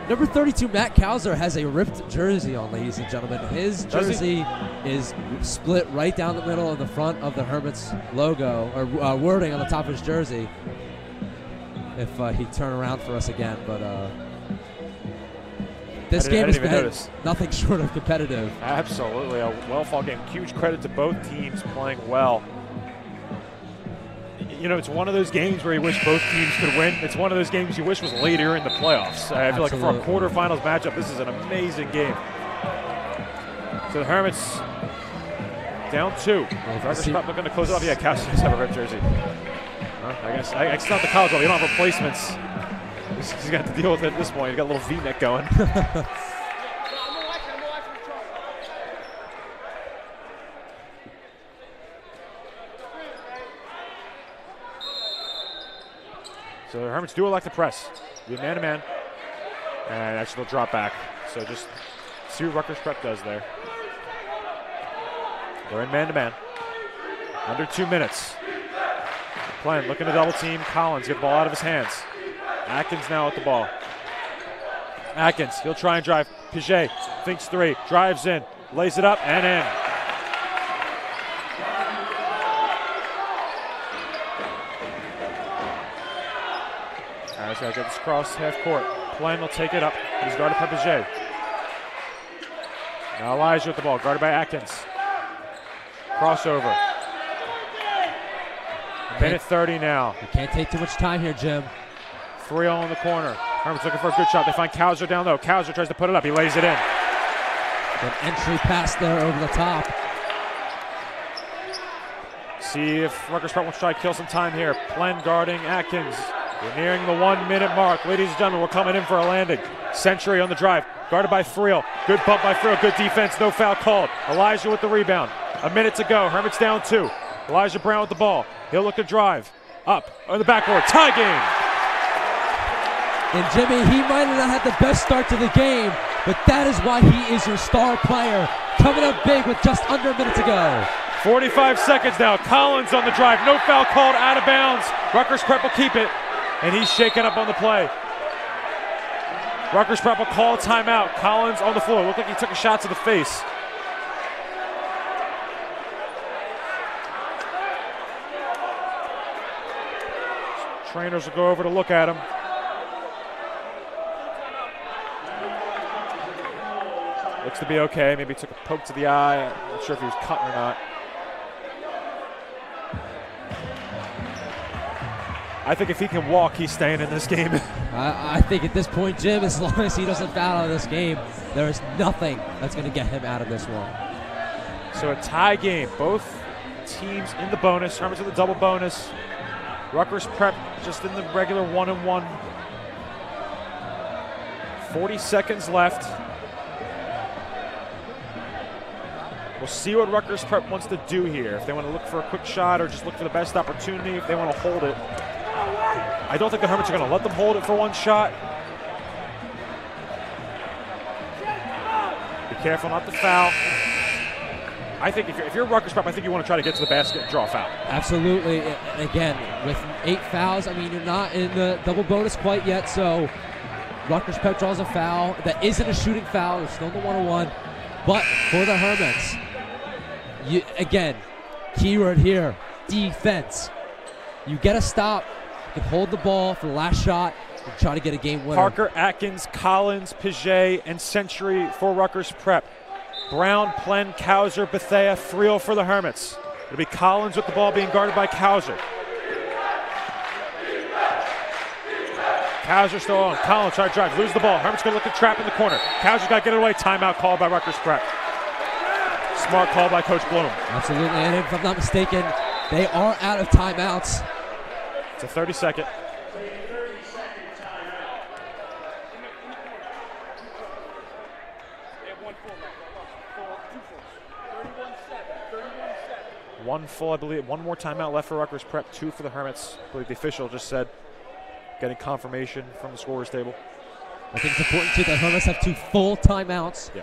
number 32, Matt Kauser, has a ripped jersey on, ladies and gentlemen. His jersey is split right down the middle of the front of the Hermits logo, or wording on the top of his jersey. If he'd turn around for us again, but this game has been nothing short of competitive. Absolutely, a well-fought game. Huge credit to both teams playing well. You know, it's one of those games where you wish both teams could win. It's one of those games you wish was later in the playoffs. I feel like for a quarterfinals matchup, this is an amazing game. So the Hermits down 2. Rutgers Prep looking to close it off. Yeah, Cassius does have a red jersey. I guess it's not the college level. You don't have replacements. He's got to deal with it at this point. He's got a little V-neck going. So the Hermits do elect to press. Be man-to-man. And actually they'll drop back. So just see what Rutgers Prep does there. They're in man-to-man. Under 2 minutes. Playing, looking to double team. Collins get the ball out of his hands. Atkins now with the ball. Atkins, he'll try and drive. Piget thinks 3, drives in, lays it up and in. Harris got to get this across half court. Plen will take it up. He's guarded by Piget. Now Elijah with the ball, guarded by Atkins. Crossover. Minute 30 now. You can't take too much time here, Jim. 3-0 in the corner. Hermits looking for a good shot. They find Kauser down low. Kauser tries to put it up. He lays it in. An entry pass there over the top. See if Rutgers Prep wants to try to kill some time here. Plen guarding Atkins. We're nearing the 1-minute mark. Ladies and gentlemen, we're coming in for a landing. Century on the drive. Guarded by Friel. Good bump by Friel. Good defense. No foul called. Elijah with the rebound. A minute to go. Hermits down 2. Elijah Brown with the ball. He'll look to drive. Up on the backboard. Tie game. And Jimmy, he might have not had the best start to the game, but that is why he is your star player. Coming up big with just under a minute to go. 45 seconds now. Collins on the drive. No foul called. Out of bounds. Rutgers Prep will keep it. And he's shaken up on the play. Rutgers Prep will call a timeout. Collins on the floor. Looked like he took a shot to the face. Trainers will go over to look at him. Looks to be okay. Maybe took a poke to the eye. I'm not sure if he was cut or not. I think if he can walk, he's staying in this game. I think at this point, Jim, as long as he doesn't foul out of this game, there is nothing that's going to get him out of this one. So a tie game. Both teams in the bonus. Hermits in the double bonus. Rutgers Prep just in the regular 1-1. 40 seconds left. We'll see what Rutgers Prep wants to do here. If they want to look for a quick shot or just look for the best opportunity, if they want to hold it. I don't think the Hermits are going to let them hold it for one shot. Be careful not to foul. I think if you're Rutgers Prep, I think you want to try to get to the basket and draw a foul. Absolutely. Again, with 8 fouls, I mean, you're not in the double bonus quite yet, so Rutgers Prep draws a foul. That isn't a shooting foul. It's still in the 1-on-1. But for the Hermits, again, keyword here, defense. You get a stop. You can hold the ball for the last shot and try to get a game winner. Parker, Atkins, Collins, Piget, and Century for Rutgers Prep. Brown, Plen, Kauser, Bethea, Friel for the Hermits. It'll be Collins with the ball being guarded by Kauser. Kauser still on. Collins trying to drive, lose the ball. Hermits going to look to trap in the corner. Kauser's got to get it away. Timeout called by Rutgers Prep. Smart call by Coach Bloom. Absolutely, and if I'm not mistaken, they are out of timeouts. It's a 30-second. One full, I believe, one more timeout left for Rutgers Prep, 2 for the Hermits. I believe the official just said, getting confirmation from the scorer's table. I think it's important, too, that Hermits have 2 full timeouts. Yeah.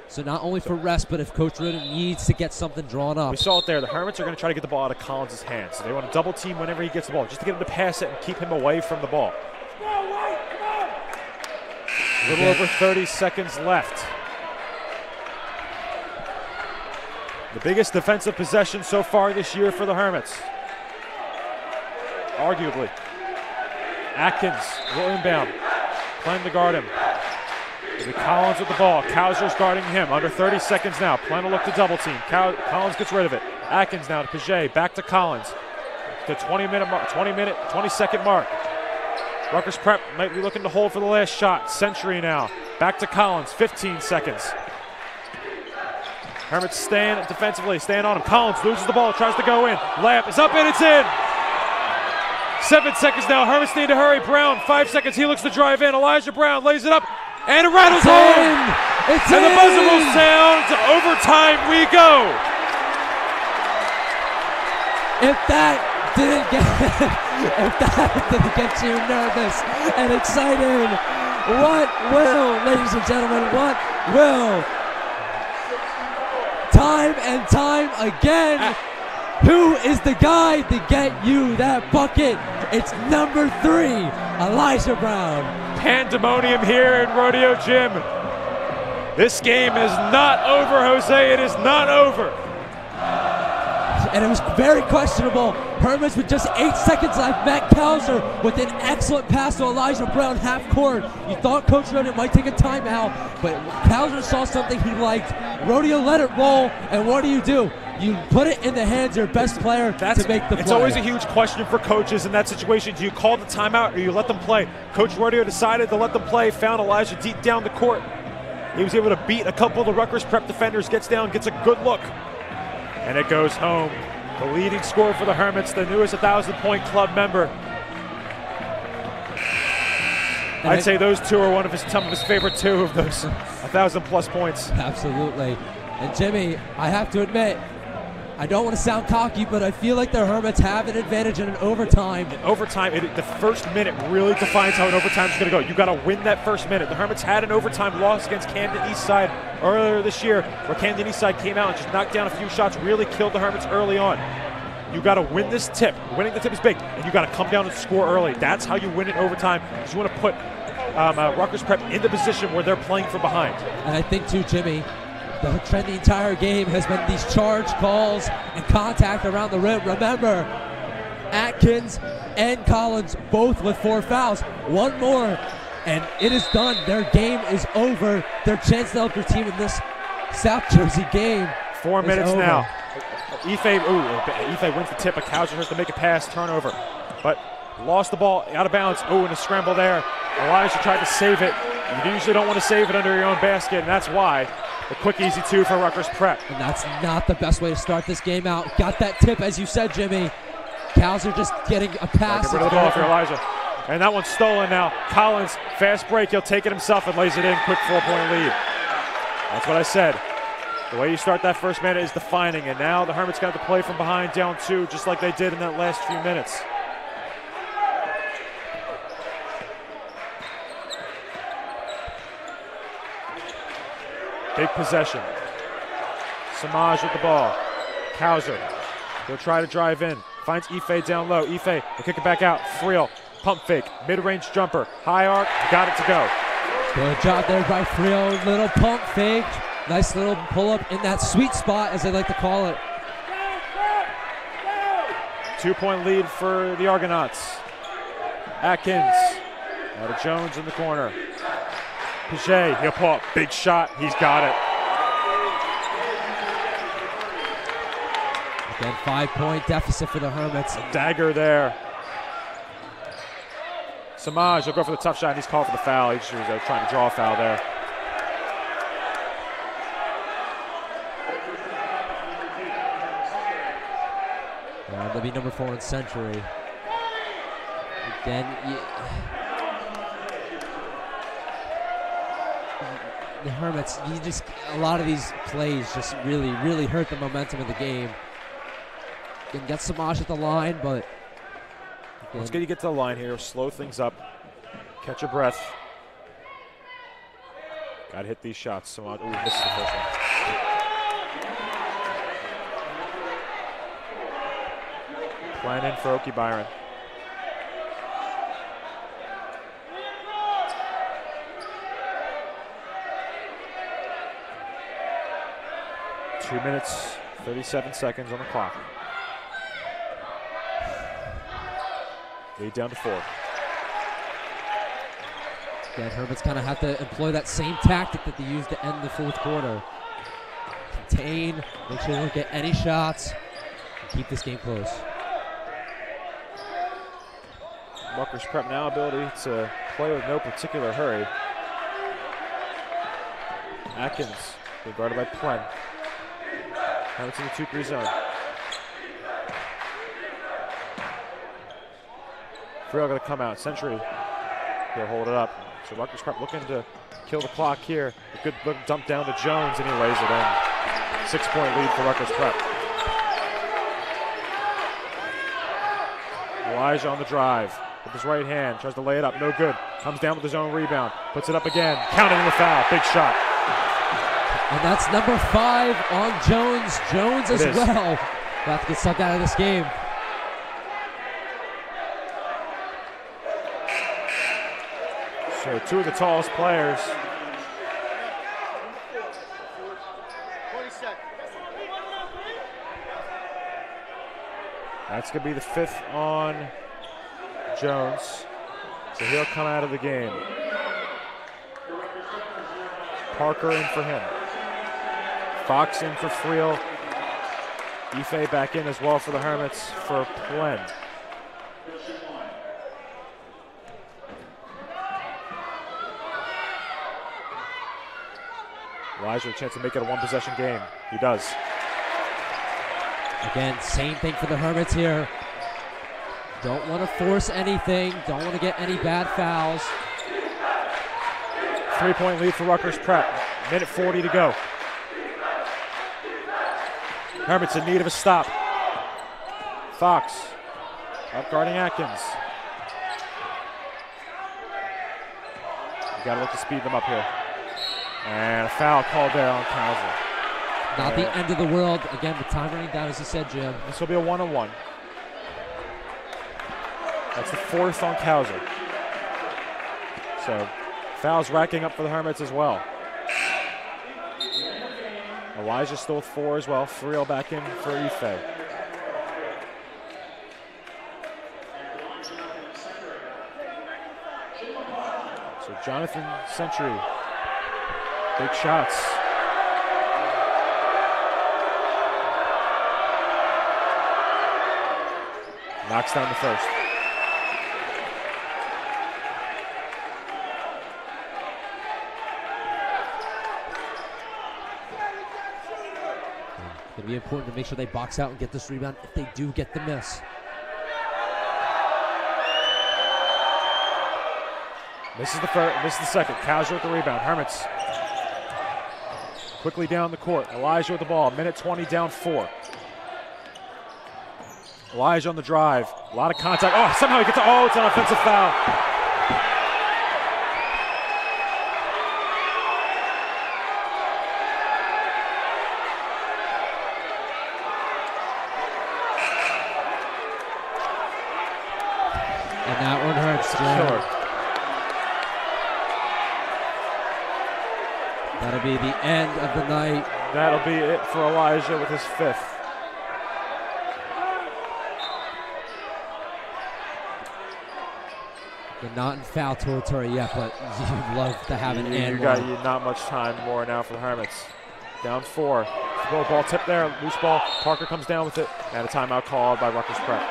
So not only for rest, but if Coach Ritter needs to get something drawn up. We saw it there. The Hermits are going to try to get the ball out of Collins' hands. So they want to double team whenever he gets the ball, just to get him to pass it and keep him away from the ball. A little over 30 seconds left. The biggest defensive possession so far this year for the Hermits. Arguably. Atkins will inbound. Playing to guard him. It'll be Collins with the ball. Kauser's guarding him. Under 30 seconds now. Plan to look to double team. Collins gets rid of it. Atkins now to Paget. Back to Collins. The 20-second mark. Rutgers Prep might be looking to hold for the last shot. Century now. Back to Collins. 15 seconds. Hermits staying defensively, staying on him. Collins loses the ball, tries to go in. Layup is up and it's in. 7 seconds now. Hermits need to hurry. Brown, 5 seconds. He looks to drive in. Elijah Brown lays it up and it rattles home. And the buzzer will sound. To overtime we go. If that didn't get you nervous and excited, what will, ladies and gentlemen, what will? Time and time again, who is the guy to get you that bucket? It's number 3, Elijah Brown. Pandemonium here in Rodeo Gym. This game is not over, Jose. It is not over. And it was very questionable. Hermits with just 8 seconds left. Matt Kauser with an excellent pass to Elijah Brown, half court. You thought Coach Rodeo might take a timeout, but Kauser saw something he liked. Rodeo let it roll, and what do? You put it in the hands of your best player to make the play. It's always a huge question for coaches in that situation. Do you call the timeout or you let them play? Coach Rodeo decided to let them play, found Elijah deep down the court. He was able to beat a couple of the Rutgers Prep defenders, gets down, gets a good look. And it goes home. The leading scorer for the Hermits, the newest 1,000-point club member. I'd say those two are some of his favorite 2 of those 1,000-plus points. Absolutely. And Jimmy, I have to admit, I don't want to sound cocky, but I feel like the Hermits have an advantage in an overtime. In overtime, the first minute really defines how an overtime is going to go. You got to win that first minute. The Hermits had an overtime loss against Camden Eastside earlier this year, where Camden Eastside came out and just knocked down a few shots, really killed the Hermits early on. You got to win this tip. Winning the tip is big, and you got to come down and score early. That's how you win in overtime. You want to put Rutgers Prep in the position where they're playing from behind. And I think too, Jimmy, the trend the entire game has been these charge calls and contact around the rim. Remember, Atkins and Collins both with 4 fouls. One more, and it is done. Their game is over. Their chance to help their team in this South Jersey game 4 minutes over. now. Ife wins the tip, but Kauser has to make a pass, turnover. But lost the ball, out of bounds. And a scramble there. Elijah tried to save it. You usually don't want to save it under your own basket, and that's why. A quick, easy 2 for Rutgers Prep. And that's not the best way to start this game out. Got that tip, as you said, Jimmy. Kauser just getting a pass. Get rid of the ball for Elijah. And that one's stolen now. Collins, fast break. He'll take it himself and lays it in. Quick 4-point lead. That's what I said. The way you start that first minute is defining. And now the Hermits got to play from behind, down 2, just like they did in that last few minutes. Big possession. Samaj with the ball. Kauser. He'll try to drive in. Finds Ife down low. Ife will kick it back out. Friel. Pump fake. Mid-range jumper. High arc. Got it to go. Good job there by Friel. Little pump fake. Nice little pull-up in that sweet spot, as they like to call it. 2-point lead for the Argonauts. Atkins. Out of Jones in the corner. Paget, he'll pull up, big shot, he's got it. Again, 5-point deficit for the Hermits. A dagger there. Samaj will go for the tough shot, and he's called for the foul. He's trying to draw a foul there. That'll be number 4 in Century. Again, the Hermits, a lot of these plays just really hurt the momentum of the game. Can get Samaj at the line, but Let's get to the line here. Slow things up. Catch your breath. Got to hit these shots. Samaj, ooh, this is the first one. Plan in for Oki Byron. Two minutes, 37 seconds on the clock. Lead down to 4. Again, Hermits kind of have to employ that same tactic that they used to end the fourth quarter. Contain, make sure they don't get any shots, and keep this game close. Rutgers Prep now ability to play with no particular hurry. Atkins being guarded by Plen. Hermits in the 2-3 zone. Friel going to come out. Century, he'll hold it up. So Rutgers Prep looking to kill the clock here. A good dump down to Jones, and he lays it in. 6-point lead for Rutgers Prep. Elijah on the drive with his right hand, tries to lay it up, no good. Comes down with his own rebound, puts it up again, counting the foul, big shot. And that's number 5 on Jones. Jones as well. About to get sucked out of this game. So 2 of the tallest players. 20 seconds. That's going to be the 5th on Jones. So he'll come out of the game. Parker in for him. Fox in for Friel. Ife back in as well for the Hermits for Plen. Elijah with a chance to make it a 1-possession game. He does. Again, same thing for the Hermits here. Don't want to force anything. Don't want to get any bad fouls. 3-point lead for Rutgers Prep. Minute 40 to go. Hermits in need of a stop. Fox up guarding Atkins. You got to look to speed them up here. And a foul called there on Kauser. Not the end of the world. Again, with time running down, as you said, Jim. This will be a 1-on-1. That's the 4th on Kauser. So fouls racking up for the Hermits as well. Elijah still with 4 as well. Friel back in for Ife. So Jonathan Century. Big shots. Knocks down the first. It's going to be important to make sure they box out and get this rebound if they do get the miss. This is the first. This is the second. Kauser with the rebound. Hermits quickly down the court. Elijah with the ball. Minute 20 down 4. Elijah on the drive. A lot of contact. Oh, somehow he gets. Oh, it's an offensive foul. And that one hurts, Jim. Killer. That'll be the end of the night. That'll be it for Elijah with his 5th. They're not in foul territory yet, but you'd love to have an and You got not much time more now for the Hermits. Down 4. Ball tip there, loose ball. Parker comes down with it, and a timeout called by Rutgers Prep.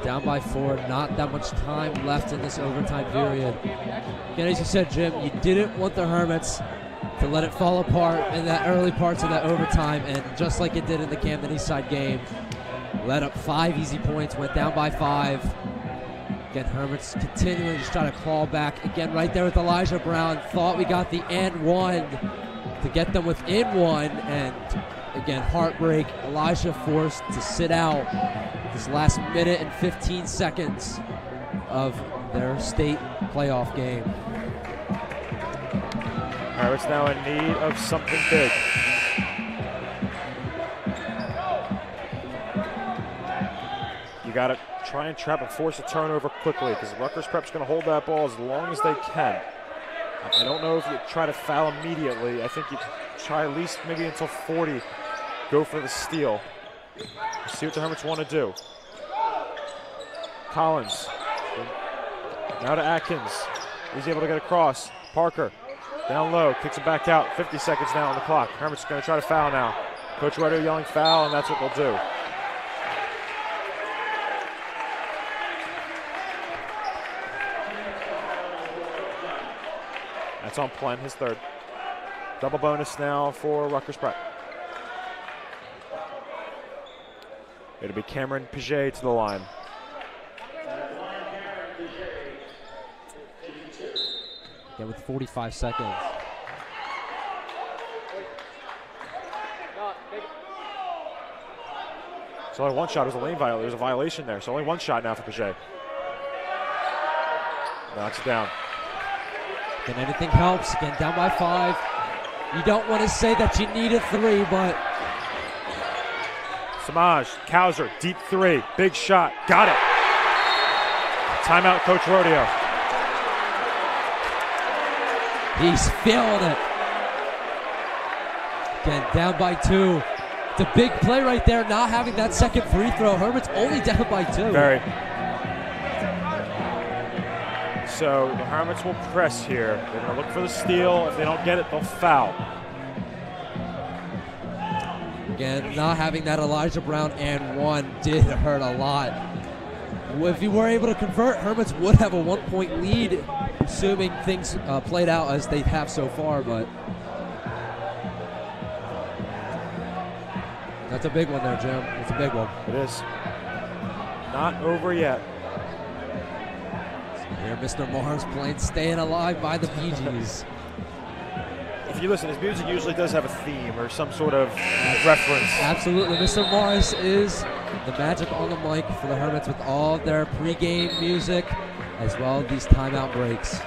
Down by 4, not that much time left in this overtime period. Again, as you said, Jim, you didn't want the Hermits to let it fall apart in that early parts of that overtime, and just like it did in the Camden Eastside game, Led up 5 easy points, went down by 5. Again, Hermits continuing to try to claw back. Again, right there with Elijah Brown. Thought we got the and one to get them within 1. And again, heartbreak. Elijah forced to sit out this last minute and 15 seconds of their state playoff game. Hermits now in need of something big. You got to try and trap and force a turnover quickly because Rutgers Prep's going to hold that ball as long as they can. I don't know if you try to foul immediately. I think you try at least maybe until 40. Go for the steal. See what the Hermits want to do. Collins. Now to Atkins. He's able to get across. Parker down low, kicks it back out. 50 seconds now on the clock. Hermits going to try to foul now. Coach Rutter yelling foul, and that's what they'll do. That's on Plen, his third. Double bonus now for Rutgers Prep. It'll be Cameron Paget to the line. Yeah, with 45 seconds. It's only one shot. It was a lane violation. There's a violation there. So only one shot now for Paget. Knocks it down. Again, anything helps. Again, down by 5. You don't want to say that you need a 3, but Samaj, Kauser, deep 3. Big shot. Got it. Timeout, Coach Rodeo. he's feeling it. Again, down by 2. It's a big play right there, not having that second free throw. Hermits only down by 2. Very. So the Hermits will press here. They're going to look for the steal. If they don't get it, they'll foul. Again, not having that Elijah Brown and 1 did hurt a lot. If you were able to convert, Hermits would have a 1-point lead, assuming things played out as they have so far, but that's a big one there, Jim. It's a big one. It is. Not over yet. Here, Mr. Mars playing Staying Alive by the Bee Gees. If you listen, his music usually does have a theme or some sort of reference. Absolutely. Mr. Morris is the magic on the mic for the Hermits with all of their pregame music as well as these timeout breaks.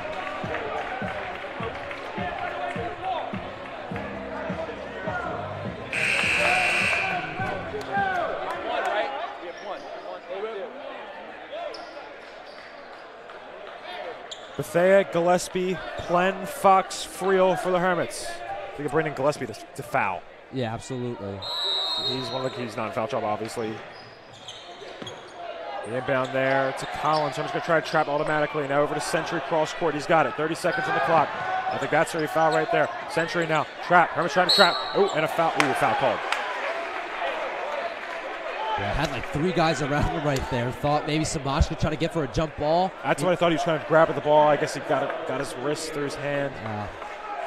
Bethea, Gillespie, Plen, Fox, Friel for the Hermits. They can bring in Gillespie to foul. Yeah, absolutely. He's one of the keys, non-foul trouble, obviously. The inbound there to Collins. Hermits going to try to trap automatically. Now over to Century, cross court. He's got it. 30 seconds on the clock. I think that's a foul right there. Century now. Trap. Hermits trying to trap. Oh, and a foul. Ooh, a foul called. Yeah, had like 3 guys around him right there. Thought maybe Samash could try to get for a jump ball. That's what I thought. He was trying to grab at the ball. I guess he got his wrist through his hand.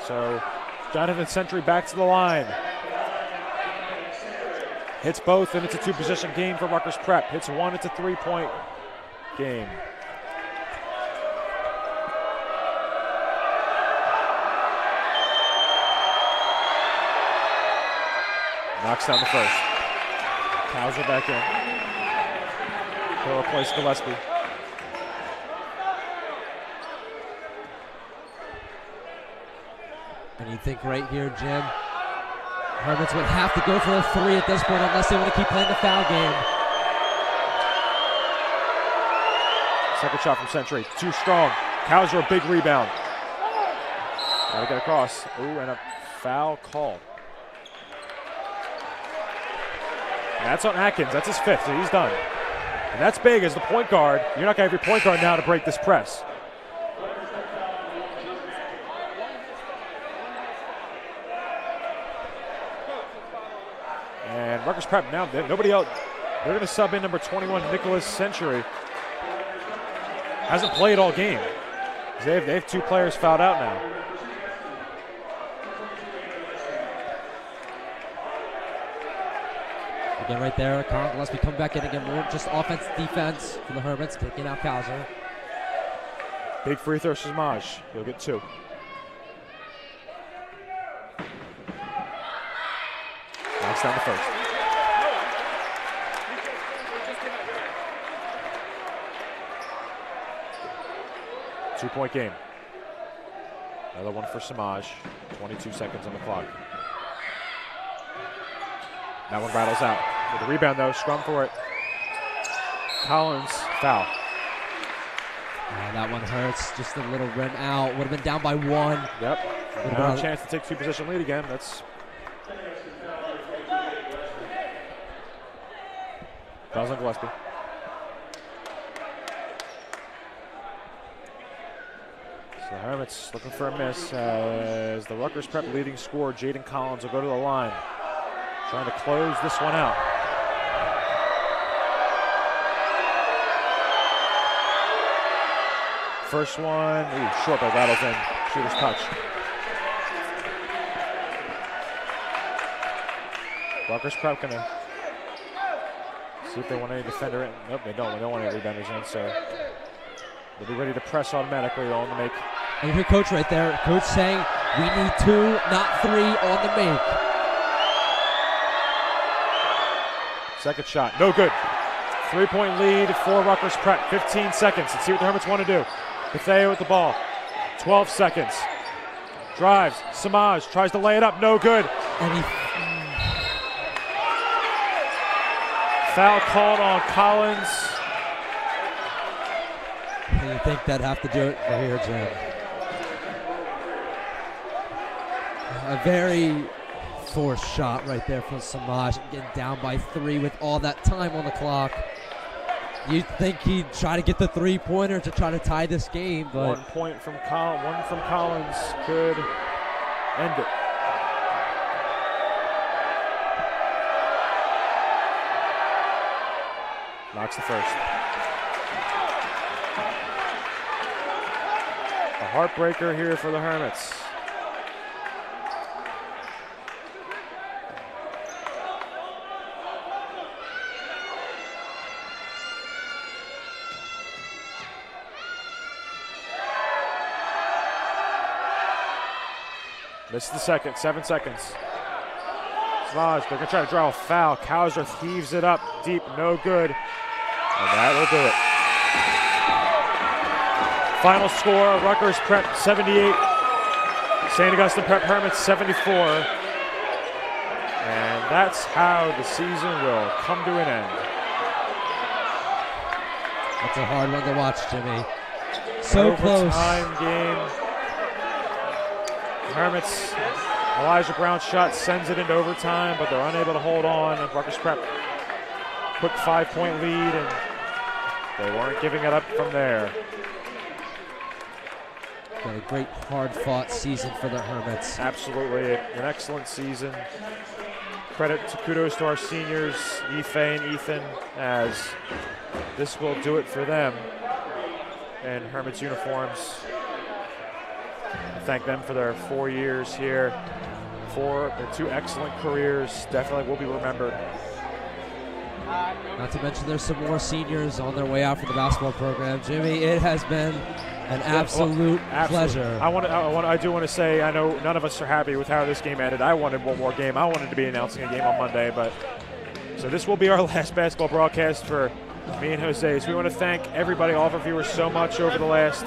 So Jonathan Century back to the line. Hits both, and it's a 2-possession game for Rutgers Prep. Hits 1, it's a 3-point game. Knocks down the first. Kauser back in. He'll replace Gillespie. And you think right here, Jim, Hermits would have to go for a 3 at this point unless they want to keep playing the foul game. Second shot from Century, too strong. Kauser, a big rebound. Gotta get across. Ooh, and a foul called. And that's on Atkins, that's his 5th, so he's done. And that's big as the point guard. You're not gonna have your point guard now to break this press. And Rutgers Prep now, nobody else. They're going to sub in number 21, Nicholas Century. Hasn't played all game. They have 2 players fouled out now. Again, right there, Colin Gillespie come back in again, more just offense, defense for the Hermits, kicking out Kauser. Big free throw, Samaj. He'll get 2. Knocks down the first. Two-point game. Another one for Samaj. 22 seconds on the clock. That one rattles out. With a rebound, though. Scrum for it. Collins, foul. That one hurts. Just a little rim out. Would have been down by 1. Yep. Now a chance to take 2-position lead again. That's fouls on Gillespie. So the Hermits looking for a miss as the Rutgers Prep leading scorer, Jaden Collins, will go to the line. Trying to close this one out. First one, short, but rattles in. Shooter's touch. Rutgers Prep gonna see if they want any defender in. Nope, they don't. They don't want any rebounders in, so they'll be ready to press automatically on the make. And you hear Coach right there. Coach saying, we need 2, not 3 on the make. Second shot, no good. 3-point lead for Rutgers Prep. 15 seconds. Let's see what the Hermits want to do. Bethea with the ball. 12 seconds. Drives. Samaj tries to lay it up. No good. And he foul called on Collins. You think that'd have to do it for here, Jim? A very forced shot right there from Samaj, getting down by 3 with all that time on the clock. You'd think he'd try to get the 3-pointer to try to tie this game, but 1 point from Collins could end it. Knocks the first. A heartbreaker here for the Hermits. Missed the second, 7 seconds. Samaj, they're gonna try to draw a foul. Kauser heaves it up deep, no good. And that'll do it. Final score, Rutgers Prep 78, St. Augustine Prep Hermits 74. And that's how the season will come to an end. That's a hard one to watch, Jimmy. So close. Overtime game. Hermits, Elijah Brown's shot sends it into overtime, but they're unable to hold on. And Rutgers Prep, quick 5-point lead, and they weren't giving it up from there. Got a great, hard-fought season for the Hermits. Absolutely, an excellent season. Kudos to our seniors, Ife and Ethan, as this will do it for them in Hermits uniforms. Thank them for their 4 years here. Their 2 excellent careers. Definitely will be remembered. Not to mention there's some more seniors on their way out for the basketball program. Jimmy, it has been an absolute pleasure. I do want to say, I know none of us are happy with how this game ended. I wanted one more game. I wanted to be announcing a game on Monday, but so this will be our last basketball broadcast for me and Jose. So we want to thank everybody, all of our viewers, so much over the last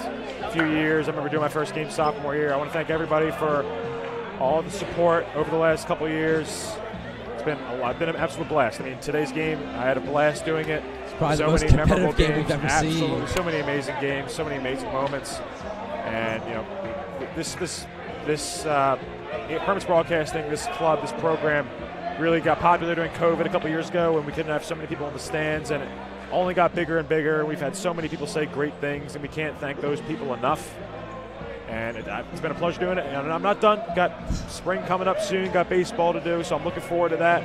few years. I remember doing my first game sophomore year. I want to thank everybody for all the support over the last couple of years. It's been an absolute blast. I mean, today's game, I had a blast doing it. It's probably the most competitive game we've ever seen. So many amazing games, so many amazing moments, and you know, this Hermits Broadcasting, this club, this program, really got popular during COVID a couple years ago when we couldn't have so many people in the stands, and it only got bigger and bigger. We've had so many people say great things, and we can't thank those people enough. And it's been a pleasure doing it. And I'm not done. Got spring coming up soon. Got baseball to do, so I'm looking forward to that.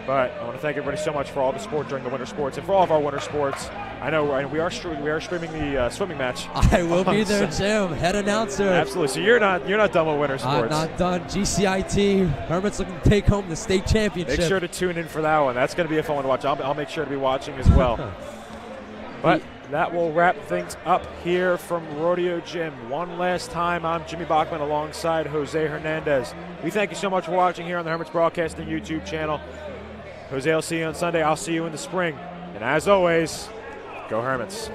But I want to thank everybody so much for all the support during the winter sports and for all of our winter sports. I know we are streaming the swimming match. I will be there, Jim. Head announcer. Absolutely. So you're not done with winter sports. I'm not done. GCIT. Hermits looking to take home the state championship. Make sure to tune in for that one. That's going to be a fun one to watch. I'll make sure to be watching as well. But that will wrap things up here from Rodeo Gym. One last time, I'm Jimmy Bachman alongside Jose Hernandez. We thank you so much for watching here on the Hermits Broadcasting YouTube channel. Jose, I'll see you on Sunday. I'll see you in the spring. And as always, go Hermits.